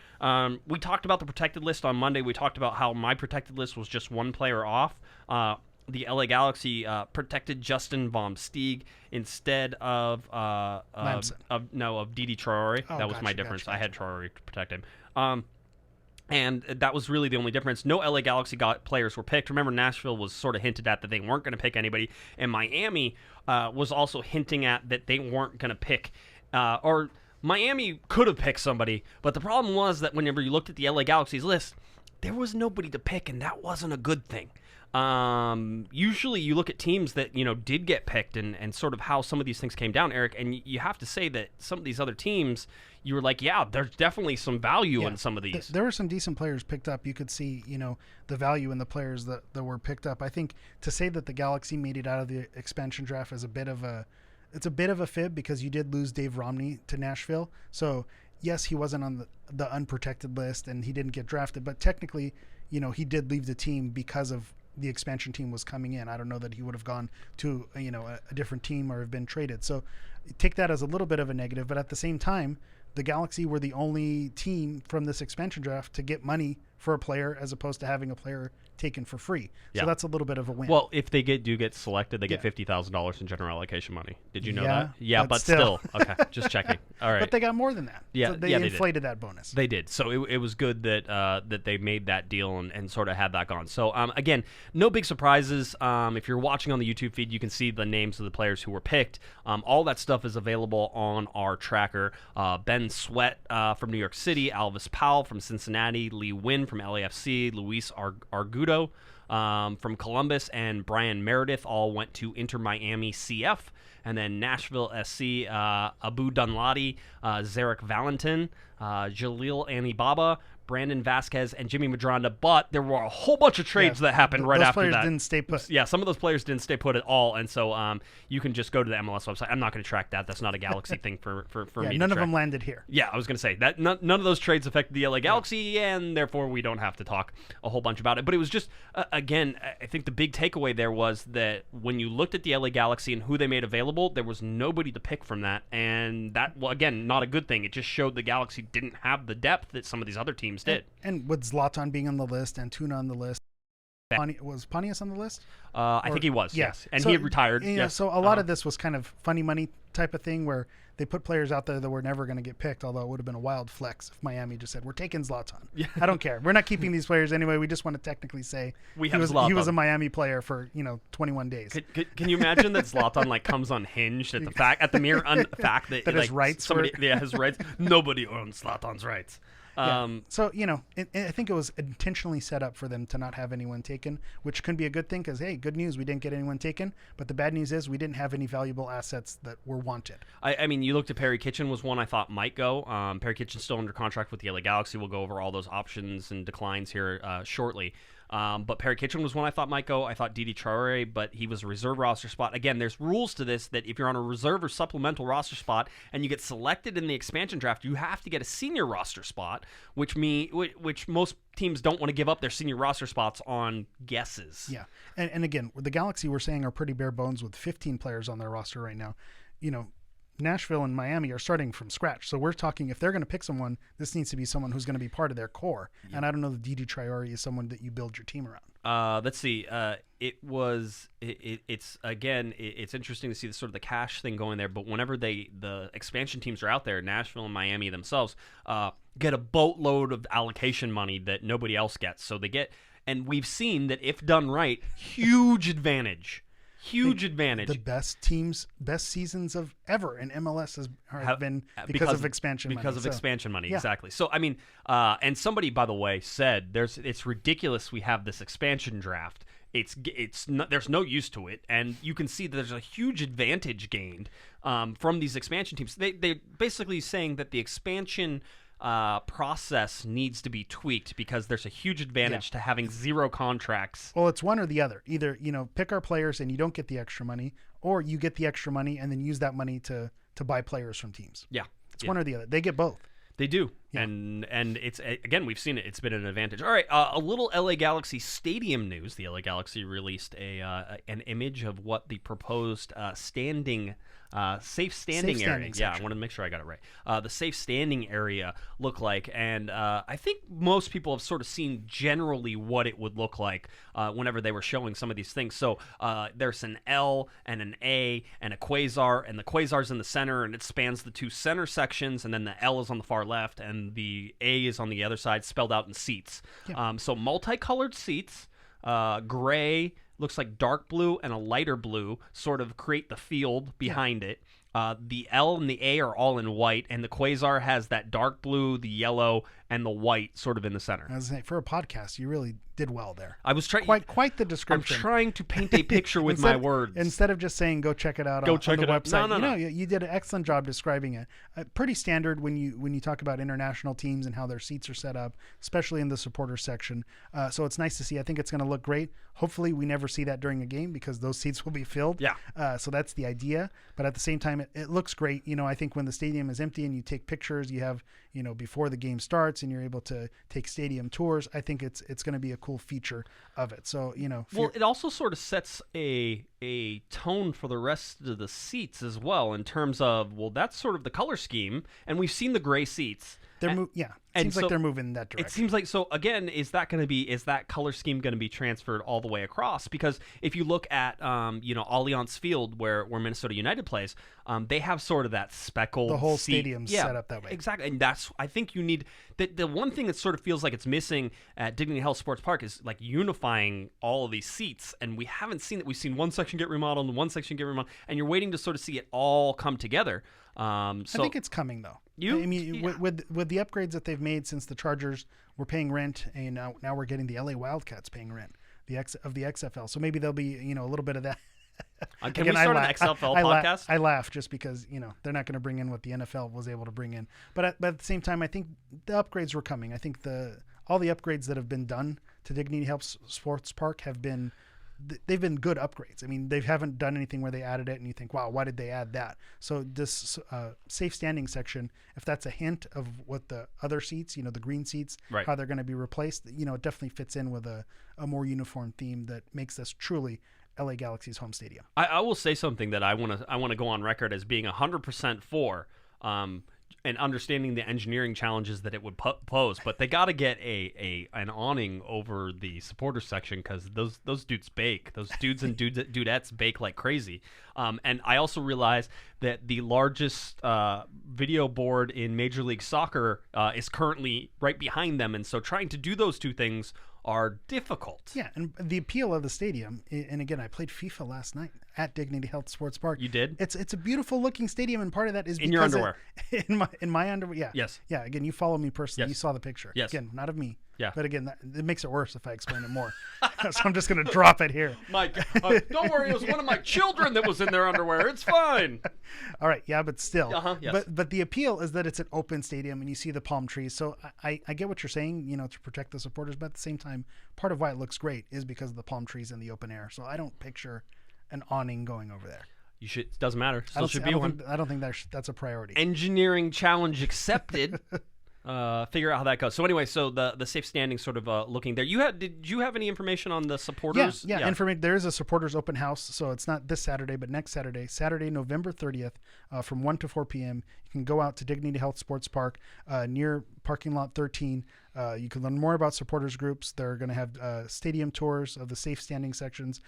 We talked about the protected list on Monday. We talked about how my protected list was just one player off. The LA Galaxy protected Justin Vom Steeg instead of Didi Traore. That was my difference. I had Traore to protect him. And that was really the only difference. No LA Galaxy players were picked. Remember, Nashville was sort of hinted at that they weren't going to pick anybody. And Miami was also hinting at that they weren't going to pick. Or Miami could have picked somebody. But the problem was that whenever you looked at the LA Galaxy's list, there was nobody to pick, and that wasn't a good thing. Usually you look at teams that, did get picked and sort of how some of these things came down, Eric, and you have to say that some of these other teams, you were like, yeah, there's definitely some value in some of these. There were some decent players picked up. You could see, the value in the players that were picked up. I think to say that the Galaxy made it out of the expansion draft is a bit of a fib, because you did lose Dave Romney to Nashville. So yes, he wasn't on the unprotected list and he didn't get drafted, but technically, he did leave the team because of the expansion team was coming in. I don't know that he would have gone to a different team or have been traded. So take that as a little bit of a negative, but at the same time, the Galaxy were the only team from this expansion draft to get money for a player, as opposed to having a player taken for free. So that's a little bit of a win. Well, if they do get selected, they get $50,000 in general allocation money. Did you know that? Yeah, but still. Okay, just checking. All right. But they got more than that. Yeah, so they inflated that bonus. They did. So it was good that that they made that deal and sort of had that gone. So again, no big surprises. If you're watching on the YouTube feed, you can see the names of the players who were picked. All that stuff is available on our tracker. Ben Sweat from New York City, Alvis Powell from Cincinnati, Lee Wynn from LAFC, Luis Argudo from Columbus, and Brian Meredith all went to Inter Miami CF. And then Nashville SC, Abu Dunladi, Zarek Valentin, Jalil Anibaba, Brandon Vasquez, and Jimmy Madronda. But there were a whole bunch of trades that happened right after that. Those players didn't stay put. Yeah, some of those players didn't stay put at all. And so you can just go to the MLS website. I'm not going to track that. That's not a Galaxy thing for me. None of them landed here. Yeah, I was going to say that none of those trades affected the LA Galaxy, and therefore we don't have to talk a whole bunch about it. But it was just, again, I think the big takeaway there was that when you looked at the LA Galaxy and who they made available, there was nobody to pick from that. And that, well, again, not a good thing. It just showed the Galaxy didn't have the depth that some of these other teams did. And with Zlatan being on the list and Tuna on the list, was Pontius on the list? I think he was, yes. And he had retired. Yes. So a lot of this was kind of funny money type of thing where they put players out there that were never going to get picked, although it would have been a wild flex if Miami just said, we're taking Zlatan. Yeah. I don't care. We're not keeping these players anyway. We just want to technically say he was a Miami player for 21 days. Can you imagine that Zlatan comes unhinged at the mere fact that his rights his rights. Nobody owns Zlatan's rights. So, I think it was intentionally set up for them to not have anyone taken, which can be a good thing because, hey, good news, we didn't get anyone taken. But the bad news is we didn't have any valuable assets that were wanted. I mean, you looked at Perry Kitchen was one I thought might go. Perry Kitchen's still under contract with the LA Galaxy. We'll go over all those options and declines here shortly. But Perry Kitchen was one I thought might go. I thought Didi Traore, but he was a reserve roster spot. Again, there's rules to this that if you're on a reserve or supplemental roster spot and you get selected in the expansion draft, you have to get a senior roster spot, which most teams don't want to give up their senior roster spots on guesses. Yeah, and again, the Galaxy we're saying are pretty bare bones with 15 players on their roster right now. Nashville and Miami are starting from scratch. So we're talking, if they're going to pick someone, this needs to be someone who's going to be part of their core. Yeah. And I don't know if Didi Traore is someone that you build your team around. Let's see. It's interesting to see the sort of the cash thing going there. But whenever the expansion teams are out there, Nashville and Miami themselves get a boatload of allocation money that nobody else gets. So they get, and we've seen that if done right, huge advantage. Huge advantage. The best seasons of ever in MLS have been because of expansion money. Because of expansion money, exactly. So, I mean, and somebody, by the way, said it's ridiculous we have this expansion draft. There's no use to it, and you can see that there's a huge advantage gained from these expansion teams. They're basically saying that the expansion process needs to be tweaked because there's a huge advantage to having zero contracts. Well, it's one or the other. Either, pick our players and you don't get the extra money, or you get the extra money and then use that money to buy players from teams. Yeah. It's one or the other. They get both. They do. Yeah. And it's, again, we've seen it. It's been an advantage. All right, a little LA Galaxy stadium news. The LA Galaxy released an image of what the proposed safe standing area. Yeah, I want to make sure I got it right. The safe standing area look like, and I think most people have sort of seen generally what it would look like whenever they were showing some of these things. So there's an L and an A and a quasar, and the quasar's in the center, and it spans the two center sections, and then the L is on the far left, and the A is on the other side, spelled out in seats. Yeah. So multicolored seats, gray, looks like dark blue and a lighter blue sort of create the field behind it. The L and the A are all in white, and the Quasar has that dark blue, the yellow, and the white sort of in the center. I was saying, for a podcast, you really did well there. I was trying quite the description. I'm trying to paint a picture with my words instead of just saying go check it out on the website. No. You did an excellent job describing it. Pretty standard when you talk about international teams and how their seats are set up, especially in the supporter section. So it's nice to see. I think it's going to look great. Hopefully, we never see that during a game because those seats will be filled. Yeah. So that's the idea. But at the same time, it looks great. I think when the stadium is empty and you take pictures, you have before the game starts and you're able to take stadium tours. I think it's going to be a cool feature of it. So well, it also sort of sets a tone for the rest of the seats as well in terms of that's sort of the color scheme, and we've seen the gray seats. Seems like they're moving in that direction. It seems like, so again, is that color scheme going to be transferred all the way across? Because if you look at Allianz Field where Minnesota United plays, they have sort of that speckled the whole seat. stadium's set up that way. Exactly, and I think you need the one thing that sort of feels like it's missing at Dignity Health Sports Park is like unifying all of these seats, and we haven't seen that. We've seen one section get remodeled and one section get remodeled, and you're waiting to sort of see it all come together. I think it's coming though. With the upgrades that they've made since the Chargers were paying rent, and now we're getting the LA Wildcats paying rent, the XFL. So maybe there'll be a little bit of that. Can we start an XFL podcast? I laugh just because they're not going to bring in what the NFL was able to bring in, but at the same time, I think the upgrades were coming. I think all the upgrades that have been done to Dignity Health Sports Park they've been good upgrades. I mean, they haven't done anything where they added it and you think, wow, why did they add that? So this safe standing section, if that's a hint of what the other seats, the green seats, right, how they're going to be replaced, it definitely fits in with a more uniform theme that makes this truly LA Galaxy's home stadium. I will say something that I want to go on record as being 100% for, and understanding the engineering challenges that it would pose, but they got to get an awning over the supporter section because those dudes bake. Those dudes and dudettes bake like crazy. And I also realize that the largest video board in Major League Soccer is currently right behind them, and so trying to do those two things are difficult. Yeah, and the appeal of the stadium, and again, I played FIFA last night at Dignity Health Sports Park. You did? It's a beautiful looking stadium, and part of that is in your underwear. In my underwear, yeah. Yes. Yeah, again, you follow me personally. Yes. You saw the picture. Yes. Again, not of me. Yeah. But again, it makes it worse if I explain it more. So I'm just going to drop it here. Don't worry, it was one of my children that was in their underwear. It's fine. All right, yeah, but still. Yes. But the appeal is that it's an open stadium and you see the palm trees. So I get what you're saying, to protect the supporters, but at the same time, part of why it looks great is because of the palm trees and the open air. So I don't picture an awning going over there. You should. It doesn't matter. Still should be one. I don't think that's a priority. Engineering challenge accepted. Figure out how that goes. So anyway, the safe standing sort of looking there. Did you have any information on the supporters? Yeah. Information. There is a supporters open house, so it's not this Saturday, but next Saturday, November 30th, from 1 to 4 p.m. You can go out to Dignity Health Sports Park near parking lot 13. You can learn more about supporters groups. They're going to have stadium tours of the safe standing sections.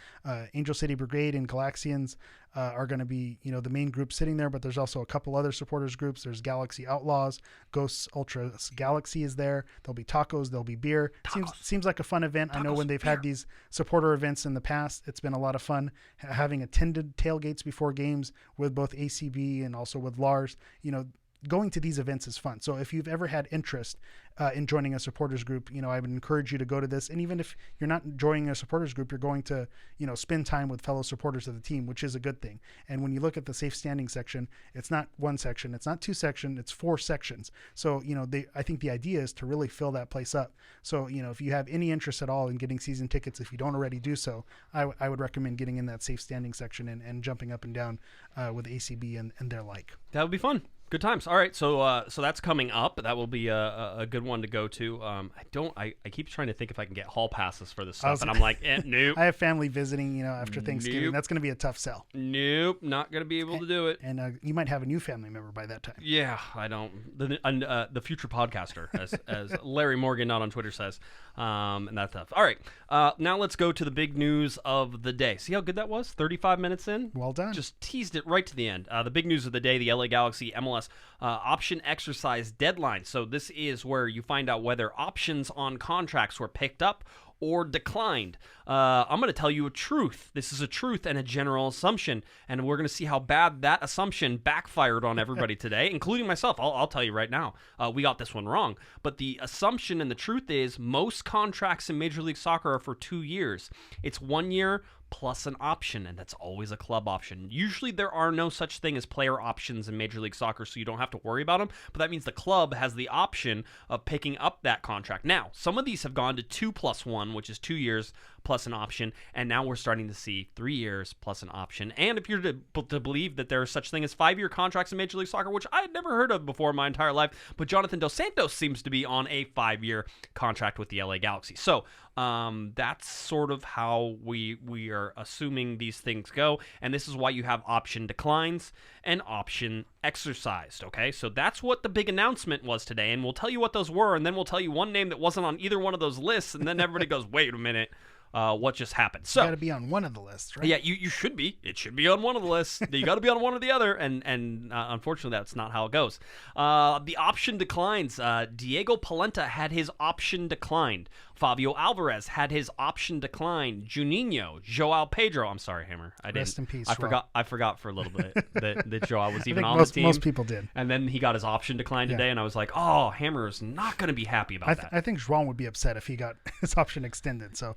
Angel City Brigade and Galaxians are going to be, the main group sitting there, but there's also a couple other supporters groups. There's Galaxy Outlaws, Ghosts Ultra Galaxy is there. There'll be tacos, there'll be beer. Seems like a fun event. I know when they've had these supporter events in the past, it's been a lot of fun having attended tailgates before games with both ACB and also with Lars. Going to these events is fun. So if you've ever had interest in joining a supporters group, I would encourage you to go to this. And even if you're not joining a supporters group, you're going to, spend time with fellow supporters of the team, which is a good thing. And when you look at the safe standing section, it's not one section, it's not two sections, it's 4 sections. So, I think the idea is to really fill that place up. So, if you have any interest at all in getting season tickets, if you don't already do so, I would recommend getting in that safe standing section and jumping up and down with ACB and their like. That would be fun. Good times. All right, so that's coming up. That will be a good one to go to. I keep trying to think if I can get hall passes for this stuff, and I'm like, nope. I have family visiting, after Thanksgiving. Nope. That's going to be a tough sell. Nope, not going to be able to do it. And you might have a new family member by that time. Yeah, I don't. The future podcaster, as Larry Morgan not on Twitter says, and that's tough. All right, now let's go to the big news of the day. See how good that was? 35 minutes in. Well done. Just teased it right to the end. The big news of the day: the LA Galaxy MLS option exercise deadline. So this is where you find out whether options on contracts were picked up or declined. I'm going to tell you a truth. This is a truth and a general assumption, and we're going to see how bad that assumption backfired on everybody today, including myself. I'll tell you right now, we got this one wrong. But the assumption and the truth is most contracts in Major League Soccer are for 2 years. It's 1 year plus an option, and that's always a club option. Usually there are no such thing as player options in Major League Soccer, so you don't have to worry about them, but that means the club has the option of picking up that contract. Now, some of these have gone to 2+1, which is 2 years plus an option, and now we're starting to see 3 years plus an option. And if you're to believe that there is such thing as 5-year contracts in Major League Soccer, which I had never heard of before in my entire life, but Jonathan Dos Santos seems to be on a 5-year contract with the LA Galaxy. So that's sort of how we are assuming these things go, and this is why you have option declines and option exercised, okay? So that's what the big announcement was today, and we'll tell you what those were, and then we'll tell you one name that wasn't on either one of those lists, and then everybody goes, wait a minute. What just happened? So you got to be on one of the lists, right? Yeah, you should be. It should be on one of the lists. You got to be on one or the other, and unfortunately, that's not how it goes. The option declines. Diego Polenta had his option declined. Fabio Alvarez had his option declined. Juninho, Joao Pedro. I'm sorry, Hammer. Rest in peace. I forgot for a little bit that Joao was even on the team. Most people did. And then he got his option declined today, and I was like, oh, Hammer is not going to be happy about that. I think Joao would be upset if he got his option extended. So.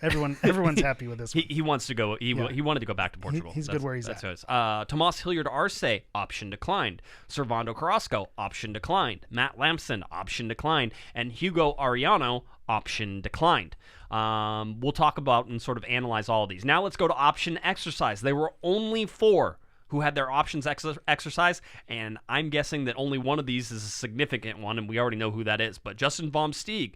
Everyone's happy with this one. He wants to go. He wanted to go back to Portugal. He's good where he's at. Tomas Hilliard Arce, option declined. Servando Carrasco, option declined. Matt Lampson, option declined. And Hugo Ariano, option declined. We'll talk about and sort of analyze all of these. Now let's go to option exercise. There were only 4 who had their options exercised, and I'm guessing that only one of these is a significant one, and we already know who that is. But Justin Vom Steeg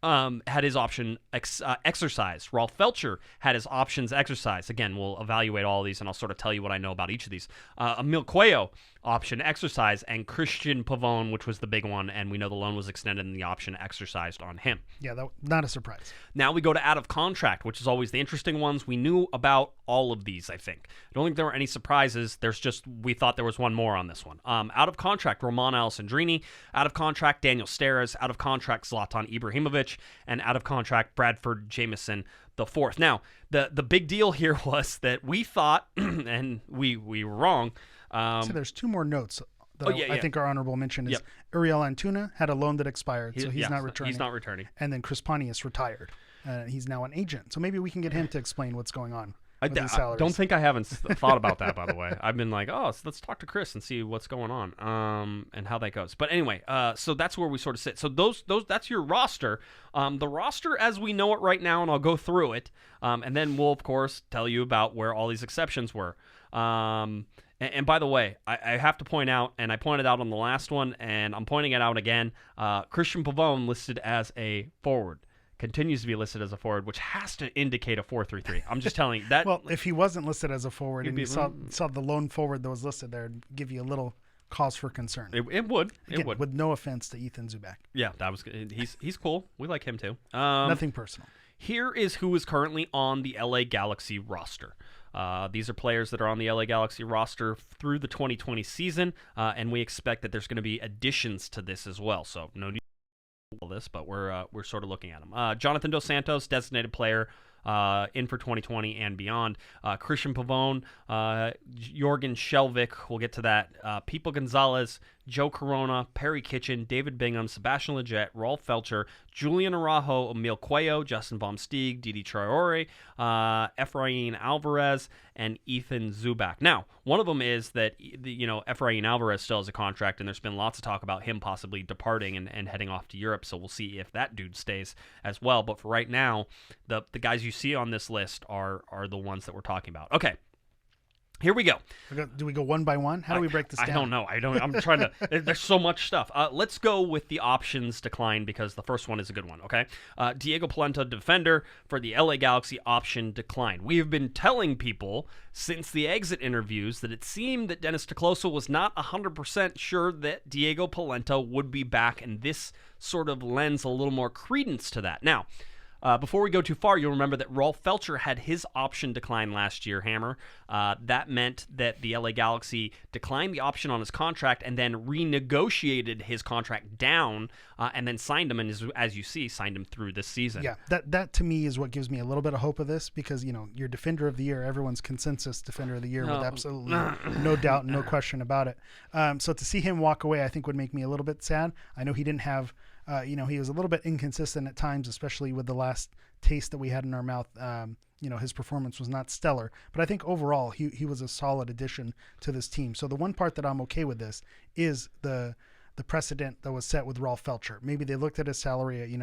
had his option exercised. Rolf Felcher had his options exercised. Again, we'll evaluate all of these, and I'll sort of tell you what I know about each of these. Emil Cuello, option exercised, and Christian Pavone, which was the big one, and we know the loan was extended and the option exercised on him. Yeah, not a surprise. Now we go to out of contract, which is always the interesting ones. We knew about all of these, I think. I don't think there were any surprises. We thought there was one more on this one. Out of contract, Roman Alessandrini. Out of contract, Daniel Steres. Out of contract, Zlatan Ibrahimovic. And out of contract, Bradford Jameson IV. Now, the big deal here was that we thought, and we were wrong. So there's 2 more notes that I think are honorable mention is Uriel Antuna had a loan that expired, so he's not returning. He's not returning. And then Chris Pontius retired. He's now an agent. So maybe we can get him to explain what's going on. I don't think I haven't thought about that, by the way. I've been like, so let's talk to Chris and see what's going on and how that goes. But anyway, so that's where we sort of sit. So those that's your roster. The roster as we know it right now, and I'll go through it, and then we'll, of course, tell you about where all these exceptions were. And by the way, I have to point out, and I pointed out on the last one, and I'm pointing it out again, Christian Pavone listed as a forward. Continues to be listed as a forward, which has to indicate a 4-3-3. I'm just telling you that. Well, if he wasn't listed as a forward and you saw the lone forward that was listed there, it'd give you a little cause for concern. It would. Again, it would. With no offense to Ethan Zubak. Yeah, that was good. He's cool. We like him too. Nothing personal. Here is who is currently on the LA Galaxy roster. These are players that are on the LA Galaxy roster through the 2020 season, and we expect that there's going to be additions to this as well. So no need all this, but we're sort of looking at them. Jonathan Dos Santos, designated player, in for 2020 and beyond. Christian Pavone, Jorgen Skjelvik, we'll get to that. Pipo Gonzalez, Joe Corona, Perry Kitchen, David Bingham, Sebastian Lletget, Rolf Felcher, Julian Araujo, Emil Cuello, Justin Vom Steeg, Didi Traore, Efrain Alvarez, and Ethan Zubak. Now, one of them is that Efrain Alvarez still has a contract, and there's been lots of talk about him possibly departing and heading off to Europe, so we'll see if that dude stays as well. But for right now, the guys you see on this list are the ones that we're talking about. Okay. Here we go. Do we go one by one? How do we break this down? I don't know. I'm trying to. There's so much stuff. Let's go with the options decline because the first one is a good one. Okay. Diego Polenta, defender for the LA Galaxy, option decline. We have been telling people since the exit interviews that it seemed that Dennis Tecloso was not 100% sure that Diego Polenta would be back, and this sort of lends a little more credence to that. Now, Before we go too far, you'll remember that Rolf Felcher had his option decline last year, Hammer. That meant that the LA Galaxy declined the option on his contract and then renegotiated his contract down and then signed him, and as you see, signed him through this season. Yeah, that to me is what gives me a little bit of hope of this, because, your defender of the year, everyone's consensus defender of the year with absolutely no doubt, no question about it. So to see him walk away, I think would make me a little bit sad. I know he didn't have, he was a little bit inconsistent at times, especially with the last taste that we had in our mouth. His performance was not stellar, but I think overall he was a solid addition to this team. So the one part that I'm okay with this is the precedent that was set with Rolf Felcher. Maybe they looked at his salary,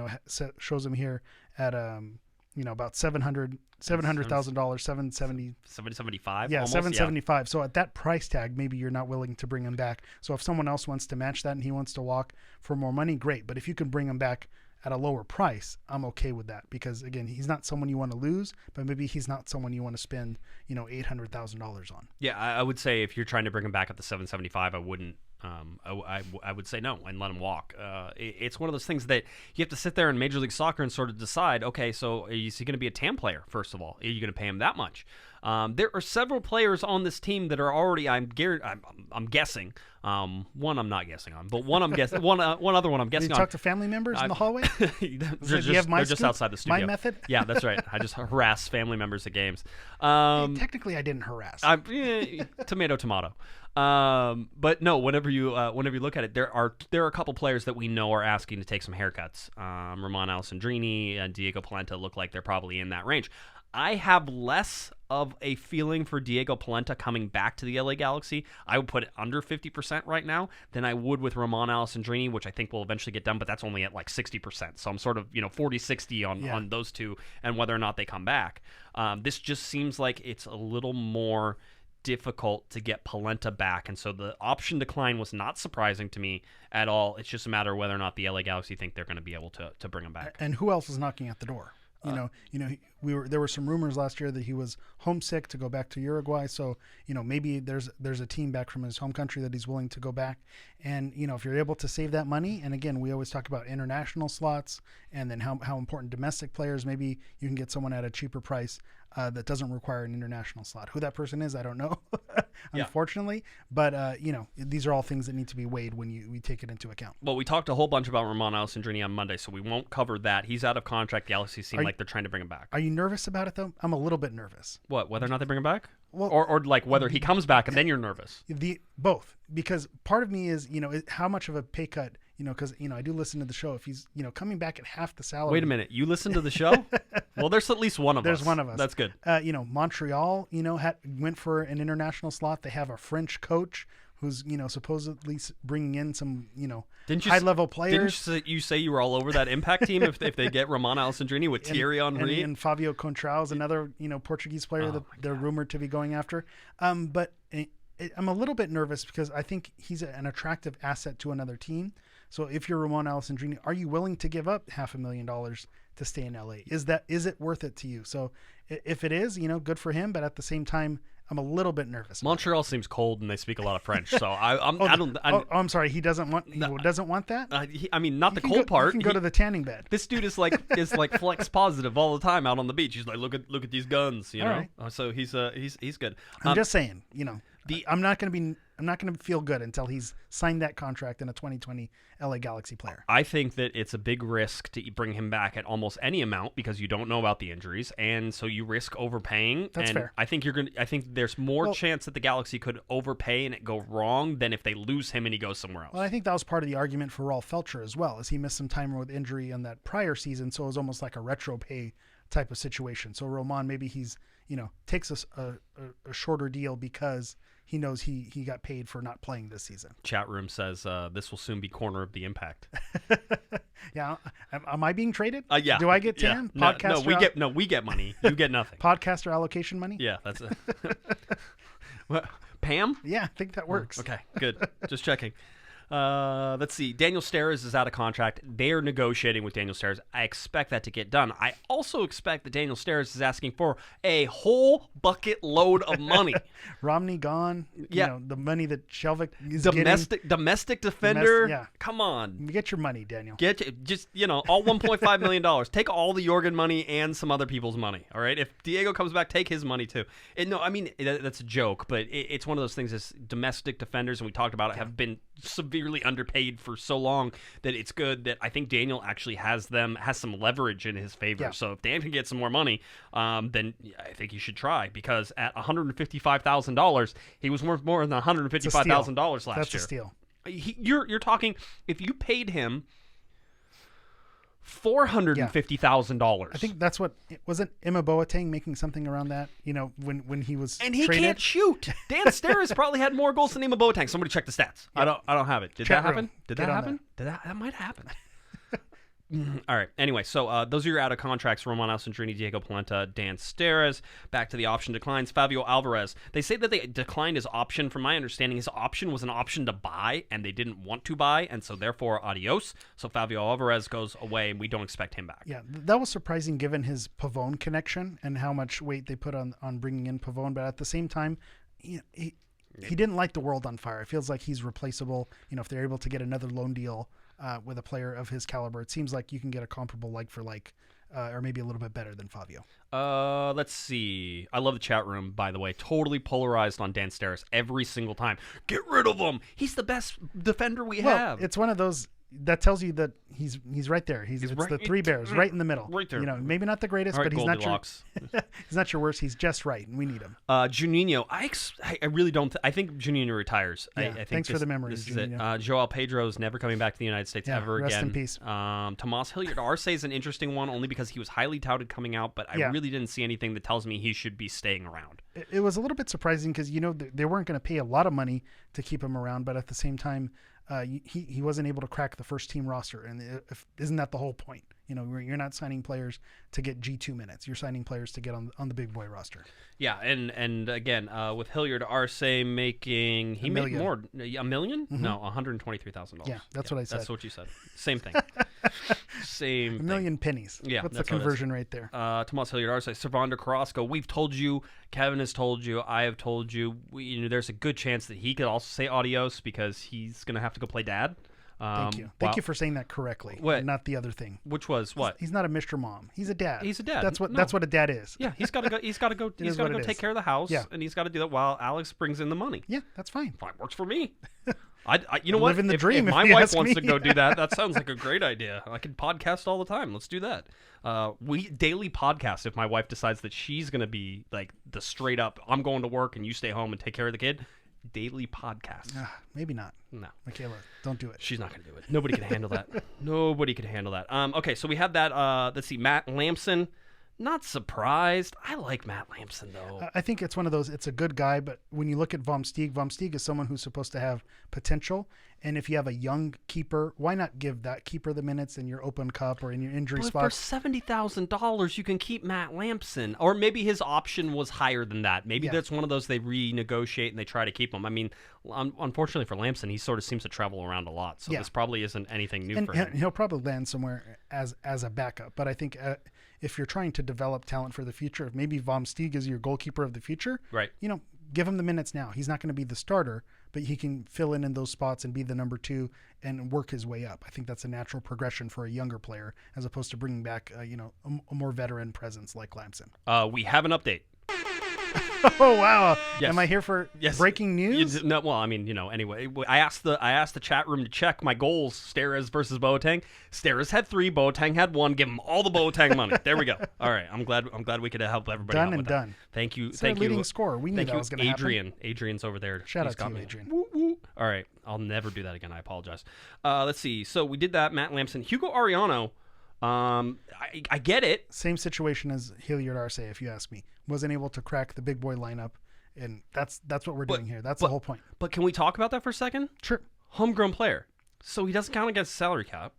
shows him here at about $700,000, $775. Yeah, almost, $775. Yeah. So at that price tag, maybe you're not willing to bring him back. So if someone else wants to match that and he wants to walk for more money, great. But if you can bring him back at a lower price, I'm okay with that, because again, he's not someone you want to lose, but maybe he's not someone you want to spend, $800,000 on. Yeah, I would say if you're trying to bring him back at the $775, I wouldn't. I would say no and let him walk. It's one of those things that you have to sit there in Major League Soccer and sort of decide, okay, so is he going to be a TAM player, first of all? Are you going to pay him that much? There are several players on this team that are already, I'm guessing, one I'm not guessing on, but one I'm guessing, one other one I'm guessing on. Did you talk to family members in the hallway? They're just outside the studio. My method? Yeah, that's right. I just harass family members at games. Technically, I didn't harass. Tomato. But no, whenever you look at it, there are a couple players that we know are asking to take some haircuts. Ramon Alessandrini and Diego Polenta look like they're probably in that range. I have less of a feeling for Diego Polenta coming back to the LA Galaxy. I would put it under 50% right now than I would with Ramon Alessandrini, which I think will eventually get done, but that's only at like 60%. So I'm sort of 40-60 on those two and whether or not they come back. This just seems like it's a little more difficult to get Polenta back, and so the option decline was not surprising to me at all. It's just a matter of whether or not the LA Galaxy think they're going to be able to bring him back. And who else is knocking at the door? There were some rumors last year that he was homesick to go back to Uruguay. So, maybe there's a team back from his home country that he's willing to go back. And, if you're able to save that money, and again, we always talk about international slots and then how important domestic players, maybe you can get someone at a cheaper price that doesn't require an international slot. Who that person is, I don't know, unfortunately. But, these are all things that need to be weighed when we take it into account. Well, we talked a whole bunch about Ramon Alessandrini on Monday, so we won't cover that. He's out of contract. Galaxy seem like they're trying to bring him back. Are you nervous about it, though? I'm a little bit nervous. What, whether or not they bring him back? Well, or like whether he comes back and then you're nervous? Both. Because part of me is, how much of a pay cut, because, I do listen to the show. If he's, coming back at half the salary. Wait a minute. You listen to the show? Well, there's at least one of us. There's one of us. That's good. Montreal, went for an international slot. They have a French coach who's, supposedly bringing in some, high-level players. Didn't you say you were all over that Impact team if they get Ramon Alessandrini with Thierry Henry? And Fabio Contral's another, Portuguese player that they're rumored to be going after. But I'm a little bit nervous because I think he's an attractive asset to another team. So if you're Ramon Alessandrini, are you willing to give up $500,000 to stay in LA? Is it worth it to you? So if it is, good for him. But at the same time, I'm a little bit nervous. Montreal seems cold and they speak a lot of French. So I'm sorry. He doesn't want that. Not the cold part. He can go to the tanning bed. This dude is like flex positive all the time out on the beach. He's like, look at these guns, know. Right. So he's good. I'm just saying, I'm not going to feel good until he's signed that contract and a 2020 LA Galaxy player. I think that it's a big risk to bring him back at almost any amount because you don't know about the injuries, and so you risk overpaying. That's fair. I think there's more chance that the Galaxy could overpay and it go wrong than if they lose him and he goes somewhere else. Well, I think that was part of the argument for Rolf Felcher as well, as he missed some time with injury in that prior season, so it was almost like a retro pay type of situation. So Roman, maybe he's takes a shorter deal because he knows he got paid for not playing this season. Chat room says this will soon be corner of the Impact. Yeah, am I being traded? Yeah. Do I get 10? Yeah. We get money. You get nothing. Podcaster allocation money? Yeah, that's it. What, Pam? Yeah, I think that works. Okay, good. Just checking. Let's see. Daniel Steres is out of contract. They're negotiating with Daniel Steres. I expect that to get done. I also expect that Daniel Steres is asking for a whole bucket load of money. Romney gone. Yeah. You know, the money that Skjelvik is domestic defender. Yeah. Come on. Get your money, Daniel. All $1.5 million. Take all the Jorgen money and some other people's money. All right. If Diego comes back, take his money too. That's a joke, but it's one of those things. As domestic defenders, and we talked about it, have been severely underpaid for so long that it's good that I think Daniel actually has some leverage in his favor. Yeah. So if Dan can get some more money, then I think you should try, because at $155,000, he was worth more than $155,000 last year. That's a steal. You're talking, if you paid him $450,000. I think that's what wasn't Emma Boateng making something around that. You know, when he was and he traded? Can't shoot. Dan Steres probably had more goals than Emma Boateng. Somebody check the stats. Yeah. I don't have it. Did that happen? That might happen. All right. Anyway, so those are your out of contracts: Roman Alessandrini, Diego Polenta, Dan Steres. Back to the option declines. Fabio Alvarez. They say that they declined his option. From my understanding, his option was an option to buy, and they didn't want to buy, and so therefore adios. So Fabio Alvarez goes away, and we don't expect him back. Yeah, that was surprising given his Pavone connection and how much weight they put on bringing in Pavone. But at the same time, he didn't light the world on fire. It feels like he's replaceable. You know, if they're able to get another loan deal with a player of his caliber, it seems like you can get a comparable like for like, or maybe a little bit better than Fabio. Let's see. I love the chat room, by the way. Totally polarized on Dan Steres every single time. Get rid of him. He's the best defender we have. It's one of those that tells you that he's right there. It's right, the three bears right in the middle. Right there. You know, maybe not the greatest, right, but he's not he's not your worst. He's just right, and we need him. Juninho, I really don't. I think Juninho retires. Yeah, I think thanks for the memories. This is it. Joel Pedro is never coming back to the United States ever again. Rest in peace. Tomas Hilliard Arce is an interesting one, only because he was highly touted coming out, but I really didn't see anything that tells me he should be staying around. It was a little bit surprising because they weren't going to pay a lot of money to keep him around, but at the same time, he wasn't able to crack the first team roster, and isn't that the whole point? You know, you're not signing players to get G2 minutes. You're signing players to get on the big boy roster. Yeah, and again, with Hilliard Arce making made more $1 million? Mm-hmm. No, $123,000. Yeah, that's what I said. That's what you said. Same thing. Same. $1 million pennies. Yeah, what's the conversion rate there? Tomas Hilliard Arce, Servander Carrasco. We've told you. Kevin has told you. I have told you. There's a good chance that he could also say adios because he's going to have to go play dad. Thank you. Thank you for saying that correctly. What? Not the other thing. Which was what? He's not a Mr. Mom. He's a dad. He's a dad. That's what a dad is. Yeah, he's got to go. He's got to go. He's got to go take care of the house. Yeah. And he's got to do that while Alex brings in the money. Yeah, that's fine. Fine, works for me. You know what? Living the dream. If my wife wants to go do that, that sounds like a great idea. I can podcast all the time. Let's do that. We daily podcast if my wife decides that she's going to be like the straight up, I'm going to work and you stay home and take care of the kid. Daily podcast. Maybe not. No. Michaela, don't do it. She's not going to do it. Nobody can handle that. Nobody can handle that. Okay, so we have that. Let's see. Matt Lampson. Not surprised. I like Matt Lampson, though. I think it's one of those, it's a good guy, but when you look at Vom Steeg is someone who's supposed to have potential. And if you have a young keeper, why not give that keeper the minutes in your open cup or in your injury spot? For $70,000, you can keep Matt Lampson. Or maybe his option was higher than that. Maybe that's one of those they renegotiate and they try to keep him. I mean, unfortunately for Lampson, he sort of seems to travel around a lot. So this probably isn't anything new for him. He'll probably land somewhere as a backup. But I think if you're trying to develop talent for the future, if maybe Vom Steeg is your goalkeeper of the future, right? Give him the minutes now. He's not going to be the starter, but he can fill in those spots and be the number two and work his way up. I think that's a natural progression for a younger player as opposed to bringing back, a more veteran presence like Lampson. We have an update. Oh wow! Yes. Am I here for breaking news? No. Well, I mean, anyway, I asked the chat room to check my goals. Steres versus Boateng. Steres had 3. Boateng had 1. Give him all the Boateng money. There we go. All right. I'm glad we could help everybody. Done out and with done. That. Thank you. It's our leading scorer. We knew that was going to happen. Adrian. Adrian's over there. Shout out to you, Adrian. Woo, woo. All right. I'll never do that again. I apologize. Let's see. So we did that. Matt Lampson, Hugo Ariano. I get it. Same situation as Hilliard Arce, if you ask me. Wasn't able to crack the big boy lineup, and that's what we're doing here. That's the whole point. But can we talk about that for a second? Sure. Homegrown player, so he doesn't count against salary cap.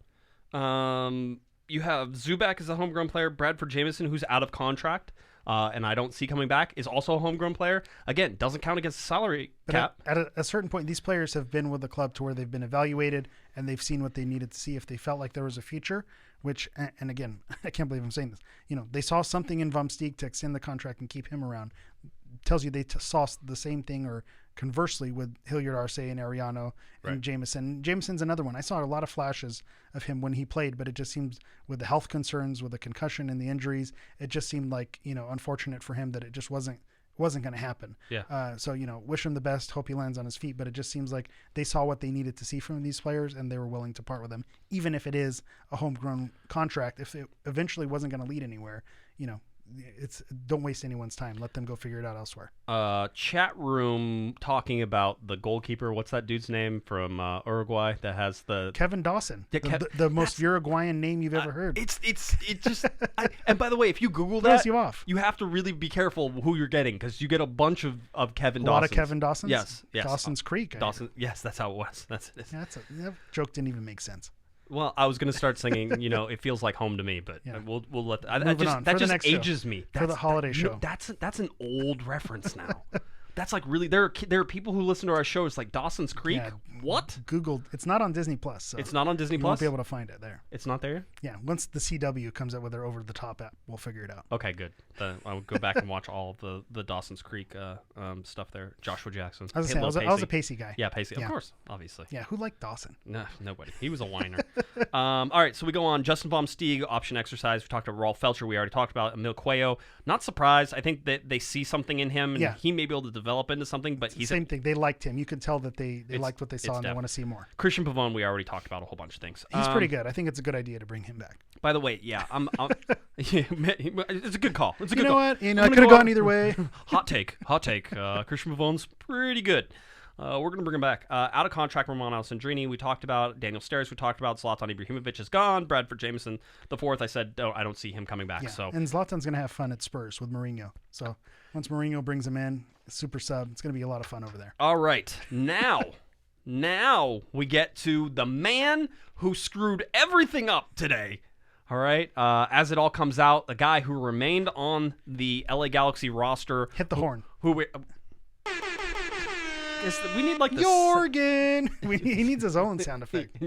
You have Zubak as a homegrown player, Bradford Jameson, who's out of contract. and I don't see coming back, is also a homegrown player. Again, doesn't count against the salary cap. At a certain point, these players have been with the club to where they've been evaluated and they've seen what they needed to see if they felt like there was a future. Which, and again, I can't believe I'm saying this. They saw something in Vumsteeg to extend the contract and keep him around. Tells you they saw the same thing, or conversely with Hilliard Arce and Ariano and Jameson. Jameson's another one. I saw a lot of flashes of him when he played, but it just seems with the health concerns, with the concussion and the injuries, it just seemed like, unfortunate for him that it just wasn't going to happen. Yeah. So, wish him the best. Hope he lands on his feet. But it just seems like they saw what they needed to see from these players, and they were willing to part with them, even if it is a homegrown contract. If it eventually wasn't going to lead anywhere, don't waste anyone's time. Let them go figure it out elsewhere. Chat room talking about the goalkeeper. What's that dude's name from Uruguay that has the Kevin Dawson, the most Uruguayan name you've ever heard. It just. And by the way, if you Google that, you off. You have to really be careful who you're getting, because you get a bunch of Kevin Dawsons. A lot of Kevin Dawsons. Yes. Dawson's Creek. Dawson. Yes, that's how it was. That's it. Yeah, that joke didn't even make sense. Well, I was going to start singing, it feels like home to me, but we'll let that. That just ages me. For the holiday show. That's an old reference now. That's like really there are people who listen to our shows like Dawson's Creek. Yeah, what? Googled. It's not on Disney Plus. So it's not on Disney you Plus. Won't be able to find it there. It's not there. Yeah, once the CW comes out with their over the top app, we'll figure it out. Okay, good. I would go back and watch all of the Dawson's Creek stuff there. Joshua Jackson. I was a Pacey guy. Yeah, Pacey. Yeah. Of course, obviously. Yeah, who liked Dawson? No, nobody. He was a whiner. All right, so we go on. Justin Vumsteeg, option exercise. We talked about Rolf Felcher. We already talked about Emil Cuello. Not surprised. I think that they see something in him, and he may be able to develop into something. But he's same thing. They liked him. You could tell that they liked what they saw, and they want to see more. Christian Pavone, we already talked about a whole bunch of things. He's pretty good. I think it's a good idea to bring him back. By the way, it's a good call. It's a good call. What? It could have gone either way. Hot take. Christian Pavone's pretty good. We're going to bring him back. Out of contract, Romano Sandrini, we talked about. Daniel Steres, we talked about. Zlatan Ibrahimovic is gone. Bradford Jameson, the fourth, I said, I don't see him coming back. Yeah. So. And Zlatan's going to have fun at Spurs with Mourinho. So once Mourinho brings him in, super sub, it's going to be a lot of fun over there. All right. Now we get to the man who screwed everything up today. All right. As it all comes out, the guy who remained on the LA Galaxy roster. Hit the horn. We need like the Jorgen. He needs his own sound effect. So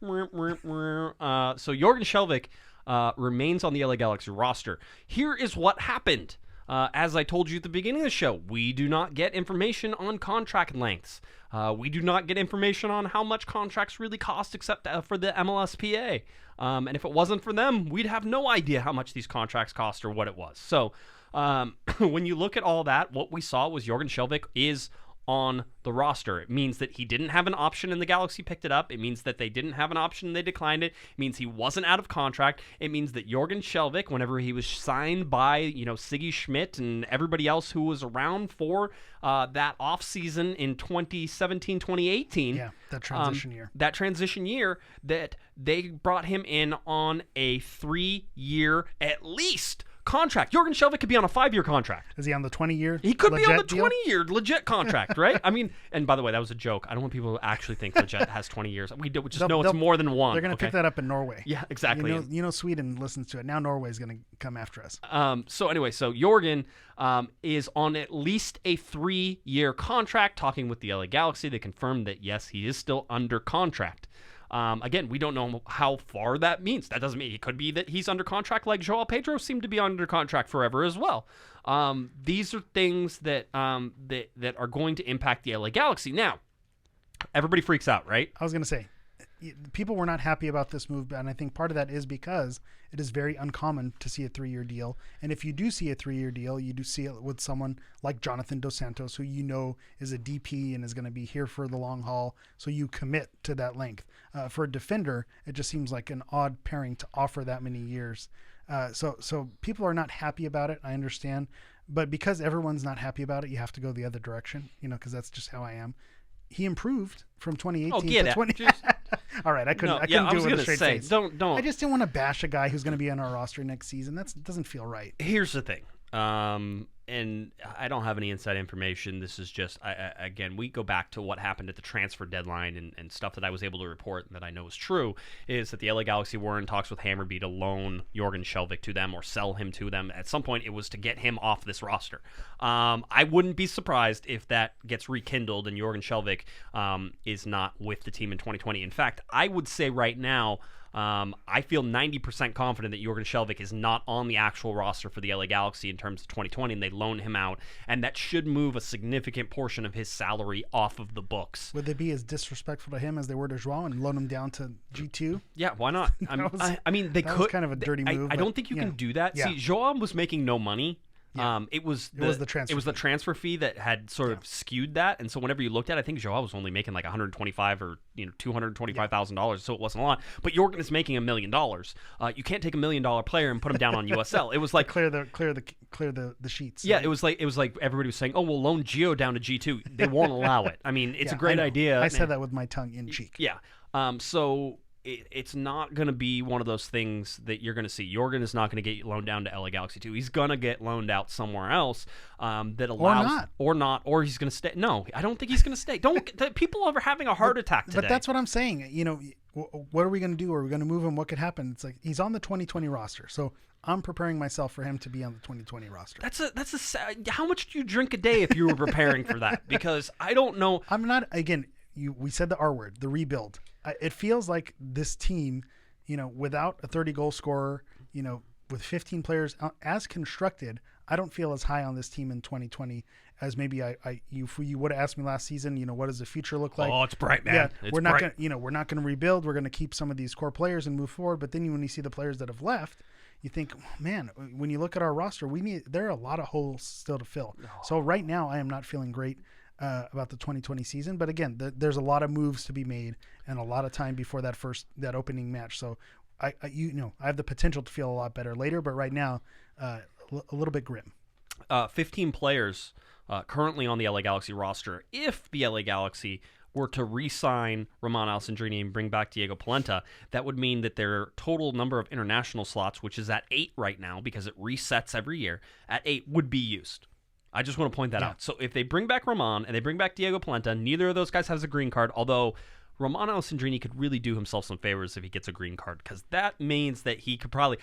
Jorgen Skjelvik remains on the LA Galaxy roster. Here is what happened. As I told you at the beginning of the show, we do not get information on contract lengths. We do not get information on how much contracts really cost, except for the MLSPA. And if it wasn't for them, we'd have no idea how much these contracts cost or what it was. So when you look at all that, what we saw was Jorgen Skjelvik is on the roster. It means that he didn't have an option and the Galaxy picked it up. It means that they didn't have an option and they declined it. It means he wasn't out of contract. It means that Jorgen Skjelvik, whenever he was signed by, Siggy Schmidt and everybody else who was around for that offseason in 2017-2018. Yeah, that transition year. That transition year, that they brought him in on a 3-year at least contract. Jorgen Skjelvik could be on a 5-year contract. Is he on the 20-year? He could be on the 20-year legit contract, right? I mean, and by the way, that was a joke. I don't want people to actually think legit has 20 years. We just know it's more than one. They're going to pick that up in Norway. Yeah, exactly. Sweden listens to it. Now Norway's going to come after us. So Jorgen is on at least a 3-year contract. Talking with the LA Galaxy, they confirmed that, yes, he is still under contract. Again, we don't know how far that means. That doesn't mean it could be that he's under contract like Joao Pedro seemed to be under contract forever as well. These are things that that are going to impact the LA Galaxy. Now, everybody freaks out, right? I was going to say, people were not happy about this move, and I think part of that is because it is very uncommon to see a 3-year deal. And if you do see a 3-year deal, you do see it with someone like Jonathan Dos Santos, who is a DP and is going to be here for the long haul, so you commit to that length. For a defender, it just seems like an odd pairing to offer that many years. So people are not happy about it, I understand. But because everyone's not happy about it, you have to go the other direction, because that's just how I am. He improved from 2018 to 20. All right, I couldn't do it with a straight face. Don't. I just didn't want to bash a guy who's going to be on our roster next season. That doesn't feel right. Here's the thing. and I don't have any inside information. This is just, again, we go back to what happened at the transfer deadline and stuff that I was able to report and that I know is true, is that the LA Galaxy were in talks with Hammarby to loan Jorgen Skjelvik to them or sell him to them. At some point, it was to get him off this roster. I wouldn't be surprised if that gets rekindled and Jorgen Skjelvik is not with the team in 2020. In fact, I would say right now, I feel 90% confident that Jorgen Skjelvik is not on the actual roster for the LA Galaxy in terms of 2020, and they loan him out, and that should move a significant portion of his salary off of the books. Would they be as disrespectful to him as they were to Joao and loan him down to G2? Yeah, why not? I mean, they could. Was kind of a dirty move. I don't think you can do that. See, Joao was making no money. Yeah. It was the transfer fee that had sort of skewed that, and so whenever you looked at it, I think Joao was only making like $125 or $225,000, so it wasn't a lot. But Jorgen is making $1 million. You can't take $1 million player and put him down on USL. It was like clear the sheets. Yeah, right? it was like everybody was saying, "Oh, we'll loan Gio down to G2." They won't allow it. I mean, it's a great idea. I said that with my tongue in cheek. Yeah. So. It's not going to be one of those things that you're going to see. Jorgen is not going to get loaned down to LA Galaxy 2. He's going to get loaned out somewhere else that allows... Or he's going to stay. No, I don't think he's going to stay. People are having a heart attack today. But that's what I'm saying. What are we going to do? Are we going to move him? What could happen? It's like he's on the 2020 roster. So I'm preparing myself for him to be on the 2020 roster. How much do you drink a day if you were preparing for that? Because I don't know. I'm not... Again, we said the R word, the rebuild. It feels like this team, without a 30-goal scorer, with 15 players as constructed, I don't feel as high on this team in 2020 as maybe you would have asked me last season. What does the future look like? Oh, it's bright, man. Yeah, we're not going to rebuild. We're going to keep some of these core players and move forward. But then when you see the players that have left, you think, man, when you look at our roster, there are a lot of holes still to fill. Oh. So right now, I am not feeling great about the 2020 season, but again, there's a lot of moves to be made and a lot of time before that opening match. So I have the potential to feel a lot better later, but right now, a little bit grim. 15 players currently on the LA Galaxy roster. If the LA Galaxy were to re-sign Roman Alessandrini and bring back Diego Polenta, that would mean that their total number of international slots, which is at 8 right now because it resets every year, at 8 would be used. I just want to point that out. So if they bring back Roman and they bring back Diego Polenta, neither of those guys has a green card, although Roman Alessandrini could really do himself some favors if he gets a green card, because that means that he could probably...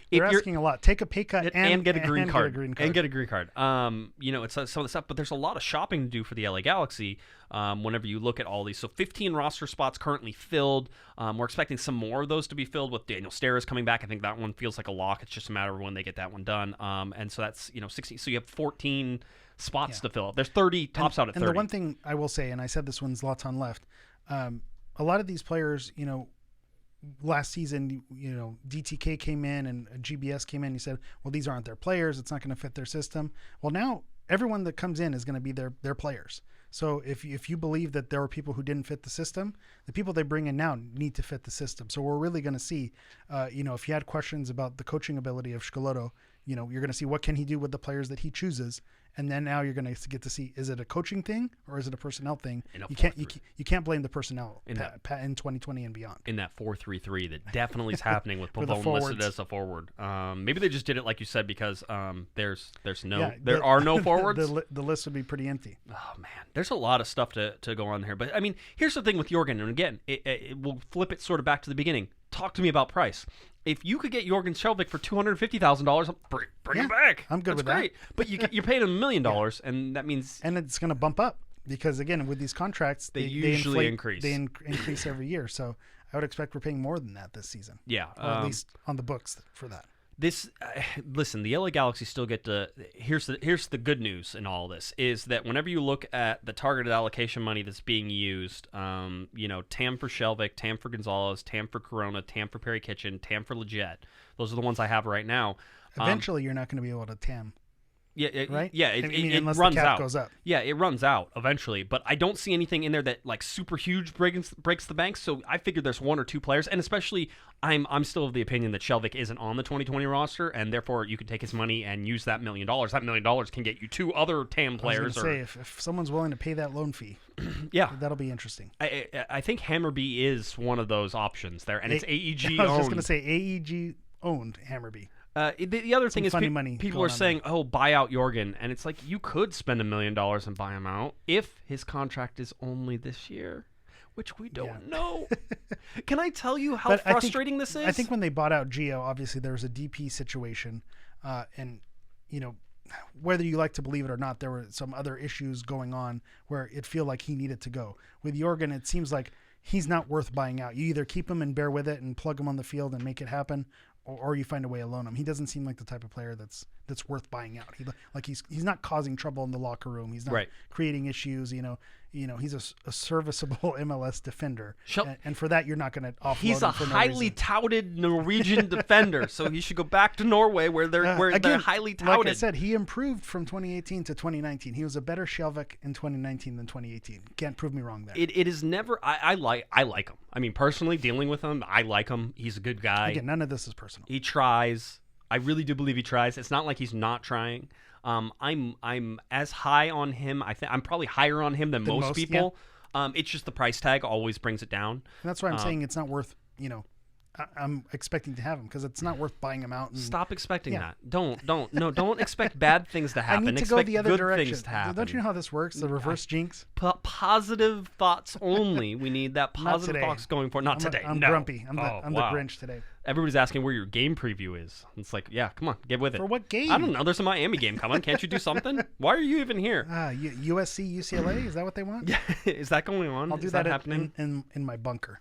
You're asking a lot. Take a pay cut and get a green card. And get a green card. It's some of the stuff, but there's a lot of shopping to do for the LA Galaxy whenever you look at all these. So 15 roster spots currently filled. We're expecting some more of those to be filled with Daniel Steres coming back. I think that one feels like a lock. It's just a matter of when they get that one done. And so that's 16. So you have 14 spots to fill. There's 30, tops out at 30. And the one thing I will say, and I said this when Zlatan left, a lot of these players, last season, DTK came in and GBS came in. You said, well, these aren't their players. It's not going to fit their system. Well, now everyone that comes in is going to be their players. So if you believe that there are people who didn't fit the system, the people they bring in now need to fit the system. So we're really going to see, if you had questions about the coaching ability of Schelotto, you're going to see what can he do with the players that he chooses. And then now you're going to get to see, is it a coaching thing or is it a personnel thing? You can't blame the personnel in 2020 and beyond. In that 4-3-3 that definitely is happening with Pavone listed as a forward. Maybe they just did it like you said because there are no forwards. The list would be pretty empty. Oh man, there's a lot of stuff to go on here. But I mean, here's the thing with Jorgen, and again, we'll flip it sort of back to the beginning. Talk to me about price. If you could get Jorgen Skjelvik for $250,000, bring him back. I'm good with great. that. But you're paying him $1 million, and that means... And it's going to bump up because, again, with these contracts, they usually increase. They increase every year. So I would expect we're paying more than that this season. Yeah. Or at least on the books for that. Listen, the LA Galaxy still get to. Here's the good news in all this is that whenever you look at the targeted allocation money that's being used, TAM for Skjelvik, TAM for Gonzalez, TAM for Corona, TAM for Perry Kitchen, TAM for Lletget. Those are the ones I have right now. Eventually, you're not going to be able to TAM. Yeah, right. Yeah, it runs the cap out. Goes up. Yeah, it runs out eventually, but I don't see anything in there that like super huge breaks the bank. So I figured there's 1 or 2 players, and especially I'm still of the opinion that Skjelvik isn't on the 2020 roster, and therefore you could take his money and use that $1 million. That $1 million can get you 2 other TAM players. I was going to say if someone's willing to pay that loan fee, yeah, that'll be interesting. I think Hammarby is one of those options there, and it's AEG owned. I was just going to say AEG owned Hammarby. The other thing is people are saying, there. "Oh, buy out Jorgen," and it's like you could spend $1 million and buy him out if his contract is only this year, which we don't know. Can I tell you how frustrating this is? I think when they bought out Gio, obviously there was a DP situation, and whether you like to believe it or not, there were some other issues going on where it feel like he needed to go. With Jorgen, it seems like he's not worth buying out. You either keep him and bear with it and plug him on the field and make it happen, or you find a way to loan him. He doesn't seem like the type of player that's worth buying out. He's not causing trouble in the locker room. He's not creating issues. He's a serviceable MLS defender, and for that you're not going to offload He's him a for no highly reason. touted Norwegian defender, so he should go back to Norway where they're highly touted. Like I said, he improved from 2018 to 2019. He was a better Skjelvik in 2019 than 2018. Can't prove me wrong there. It is never. I like him. I mean, personally, dealing with him, I like him. He's a good guy. Again, none of this is personal. He tries. I really do believe he tries. It's not like he's not trying. I'm as high on him. I'm probably higher on him than most people. Yeah. It's just the price tag always brings it down. And that's why I'm saying it's not worth. I'm expecting to have him because it's not worth buying him out. And, stop expecting that. Don't expect bad things to happen. I need to expect go the other good direction. Things to happen. Don't you know how this works? The reverse jinx. Positive thoughts only. We need that positive thoughts going for. Not today. I'm grumpy. I'm the Grinch today. Everybody's asking where your game preview is. It's like, yeah, come on, get with it. For what game? I don't know. There's a Miami game coming. Can't you do something? Why are you even here? USC, UCLA. Is that what they want? Yeah. Is that going on? I'll do that happening in my bunker.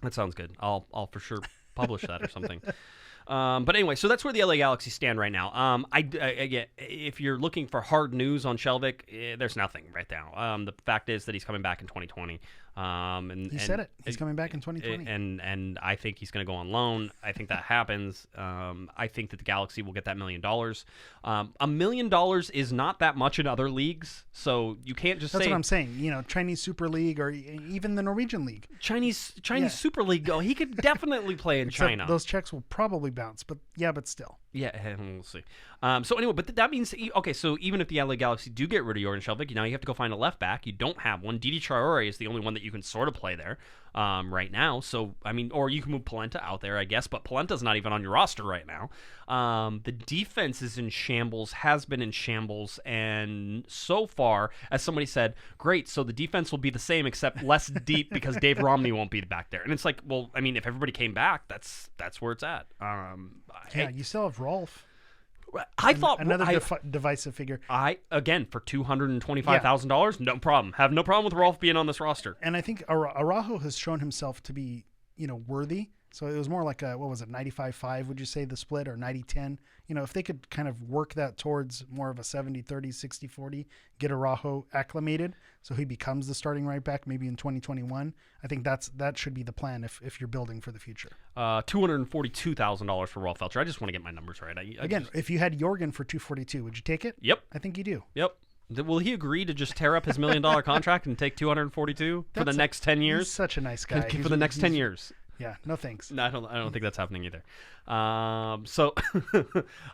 That sounds good. I'll for sure publish that or something. But anyway, so that's where the LA Galaxy stand right now. If you're looking for hard news on Skjelvik, there's nothing right now. The fact is that he's coming back in 2020. He said it. He's coming back in 2020. And I think he's going to go on loan. I think that happens. I think that the Galaxy will get that $1 million. $1 million is not that much in other leagues, so you can't just That's say... what I'm saying. Chinese Super League or even the Norwegian League. Chinese Super League, he could definitely play in China. Those checks will probably bounce, but still. Yeah, we'll see. So anyway, but that means, okay, so even if the LA Galaxy do get rid of Jorgen Skjelvik, now you have to go find a left back. You don't have one. Didi Traore is the only one that you can sort of play there right now. So, I mean, or you can move Polenta out there, I guess, but Polenta's not even on your roster right now. The defense is in shambles, has been in shambles, and so far, as somebody said, great, so the defense will be the same except less deep because Dave Romney won't be back there. And it's like, well, I mean, if everybody came back, that's where it's at. You still have Rolf. I thought another divisive figure. Again for $225,000, no problem. Have no problem with Rolf being on this roster. And I think Araujo has shown himself to be, worthy. So it was more like a 95-5, would you say, the split, or 90-10? If they could kind of work that towards more of a 70-30, 60-40, get Araujo acclimated so he becomes the starting right back maybe in 2021. I think that should be the plan if you're building for the future. $242,000 for Rolf Felcher. I just want to get my numbers right. If you had Jorgen for $242, would you take it? Yep. I think you do. Yep. Will he agree to just tear up his $1 million contract and take $242 for the next 10 years? He's such a nice guy. For the next 10 years. Yeah, no thanks. No, I don't think that's happening either. So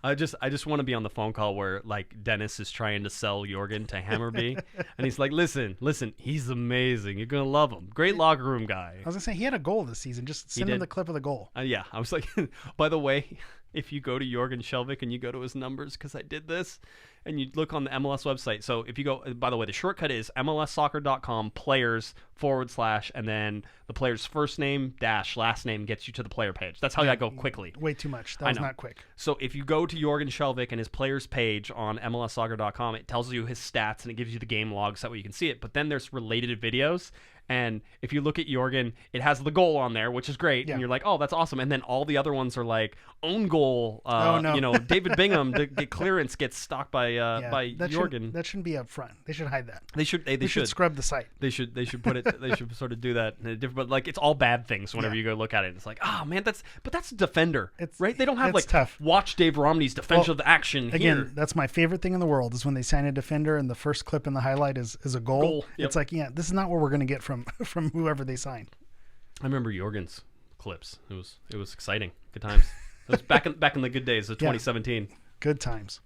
I just want to be on the phone call where like Dennis is trying to sell Jorgen to Hammarby, and he's like, listen, he's amazing. You're gonna love him. Great locker room guy. I was gonna say he had a goal this season. Just send him the clip of the goal. Yeah, I was like, by the way, if you go to Jorgen Skjelvik and you go to his numbers, because I did this, and you look on the MLS website. So if you go, by the way, the shortcut is MLSsoccer.com players / and then the player's first name - last name gets you to the player page. That's how I go quickly. Way too much. That was not quick. So if you go to Jorgen Skjelvik and his players page on MLSsoccer.com, it tells you his stats and it gives you the game logs. That way you can see it. But then there's related videos. And if you look at Jorgen, it has the goal on there, which is great. Yeah. And you're like, oh, that's awesome. And then all the other ones are like own goal. David Bingham to get clearance gets stalked by Jorgen. That shouldn't be up front. They should hide that. They should scrub the site. They should put it. They should sort of do that. But like it's all bad things whenever you go look at it. It's like, oh man, that's a defender, right? They don't have like tough. Watch Dave Romney's defensive action here. Again, that's my favorite thing in the world is when they sign a defender and the first clip in the highlight is a goal. Yep. It's like, this is not what we're going to get from whoever they signed. I remember Jorgen's clips. It was exciting. Good times. It was back in the good days of 2017. Good times.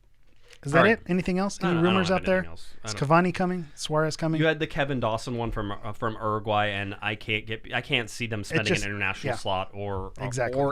Is that it? Anything else? Any rumors out there? Is Cavani coming? Suarez coming? You had the Kevin Dawson one from Uruguay, and I can't see them spending an international slot or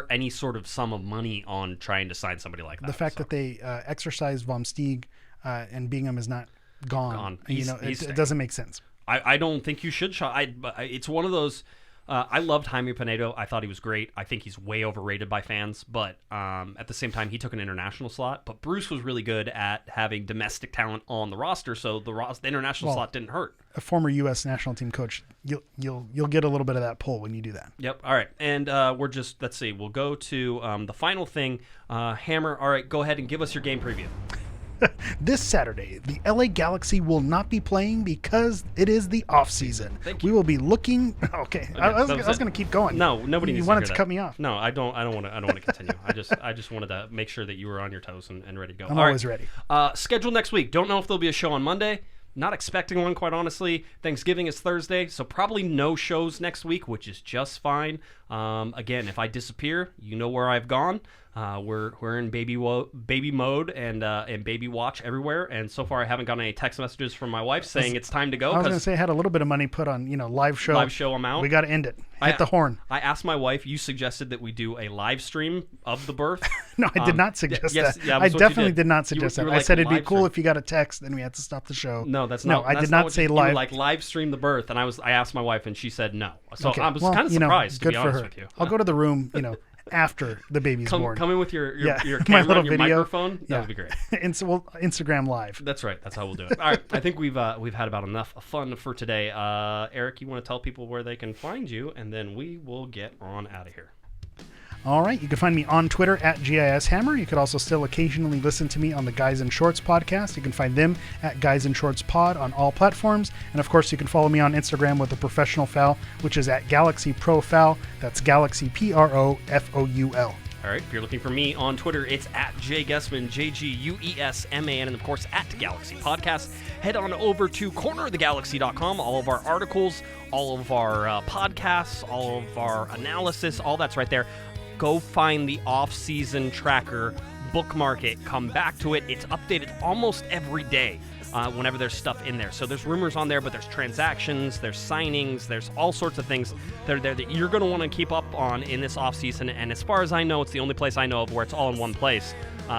any sort of sum of money on trying to sign somebody like that. The fact that they exercised Vom Steeg and Bingham is not gone. It doesn't make sense. I don't think you should. It's one of those. I loved Jaime Pinedo. I thought he was great. I think he's way overrated by fans, but at the same time, he took an international slot. But Bruce was really good at having domestic talent on the roster, so the international slot didn't hurt. A former U.S. national team coach, you'll get a little bit of that pull when you do that. Yep. All right, and let's see. We'll go to the final thing. Hammer. All right, go ahead and give us your game preview. This Saturday, the LA Galaxy will not be playing because it is the off season. We will be looking. Okay, I was going to keep going. No, nobody needs to wanted to cut me off. No, I don't want to continue. I just wanted to make sure that you were on your toes and ready to go. I'm always ready. Schedule next week. Don't know if there'll be a show on Monday. Not expecting one, quite honestly. Thanksgiving is Thursday, so probably no shows next week, which is just fine. Again, if I disappear, you know where I've gone. We're in baby mode and baby watch everywhere. And so far, I haven't gotten any text messages from my wife saying it's time to go. I was going to say I had a little bit of money put on live show. Live show amount. We got to end it. Hit the horn. I asked my wife. You suggested that we do a live stream of the birth. No, I did not suggest that. Yeah, I definitely did not suggest that. I said it'd be cool stream. if you got a text and we had to stop the show. No, that's not. No, I did not say live. You were like live stream the birth, and I asked my wife, and she said no. So I was kind of surprised, to be honest with you. I'll go to the room, after the baby's born. Come in with your camera little and your video. microphone. That would be great. Instagram live. That's right. That's how we'll do it. All right. I think we've had about enough fun for today. Eric, you want to tell people where they can find you, and then we will get on out of here. All right. You can find me on Twitter at GISHammer. You could also still occasionally listen to me on the Guys in Shorts podcast. You can find them at Guys in Shorts Pod on all platforms. And of course, you can follow me on Instagram with the professional foul, which is at Galaxy Pro Foul. That's Galaxy PROFOUL. All right. If you're looking for me on Twitter, it's at Guesman, JGUESMAN, and of course at Galaxy Podcast. Head on over to cornerofthegalaxy.com. All of our articles, all of our podcasts, all of our analysis, all that's right there. Go find the off-season tracker, bookmark it, come back to it. It's updated almost every day whenever there's stuff in there. So there's rumors on there, but there's transactions, there's signings, there's all sorts of things that are there that you're going to want to keep up on in this off-season. And as far as I know, it's the only place I know of where it's all in one place,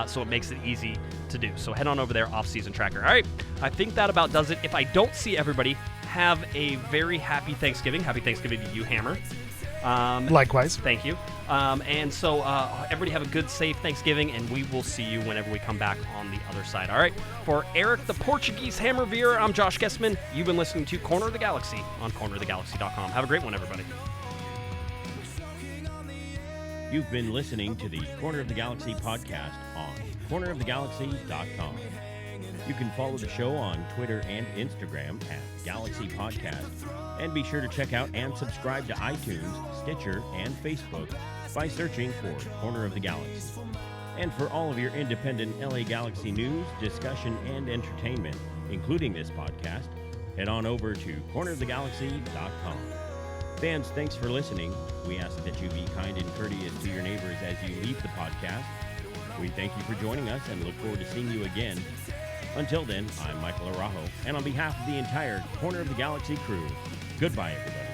so it makes it easy to do. So head on over there, off-season tracker. All right, I think that about does it. If I don't see everybody, have a very happy Thanksgiving. Happy Thanksgiving to you, Hammer. Likewise. Thank you. And so everybody have a good, safe Thanksgiving, and we will see you whenever we come back on the other side. All right. For Eric, the Portuguese Hammer Vieira, I'm Josh Guesman. You've been listening to Corner of the Galaxy on cornerofthegalaxy.com. Have a great one, everybody. You've been listening to the Corner of the Galaxy podcast on cornerofthegalaxy.com. You can follow the show on Twitter and Instagram at Galaxy Podcast. And be sure to check out and subscribe to iTunes, Stitcher, and Facebook by searching for Corner of the Galaxy. And for all of your independent LA Galaxy news, discussion, and entertainment, including this podcast, head on over to cornerofthegalaxy.com. Fans, thanks for listening. We ask that you be kind and courteous to your neighbors as you leave the podcast. We thank you for joining us and look forward to seeing you again. Until then, I'm Michael Araujo, and on behalf of the entire Corner of the Galaxy crew, goodbye, everybody.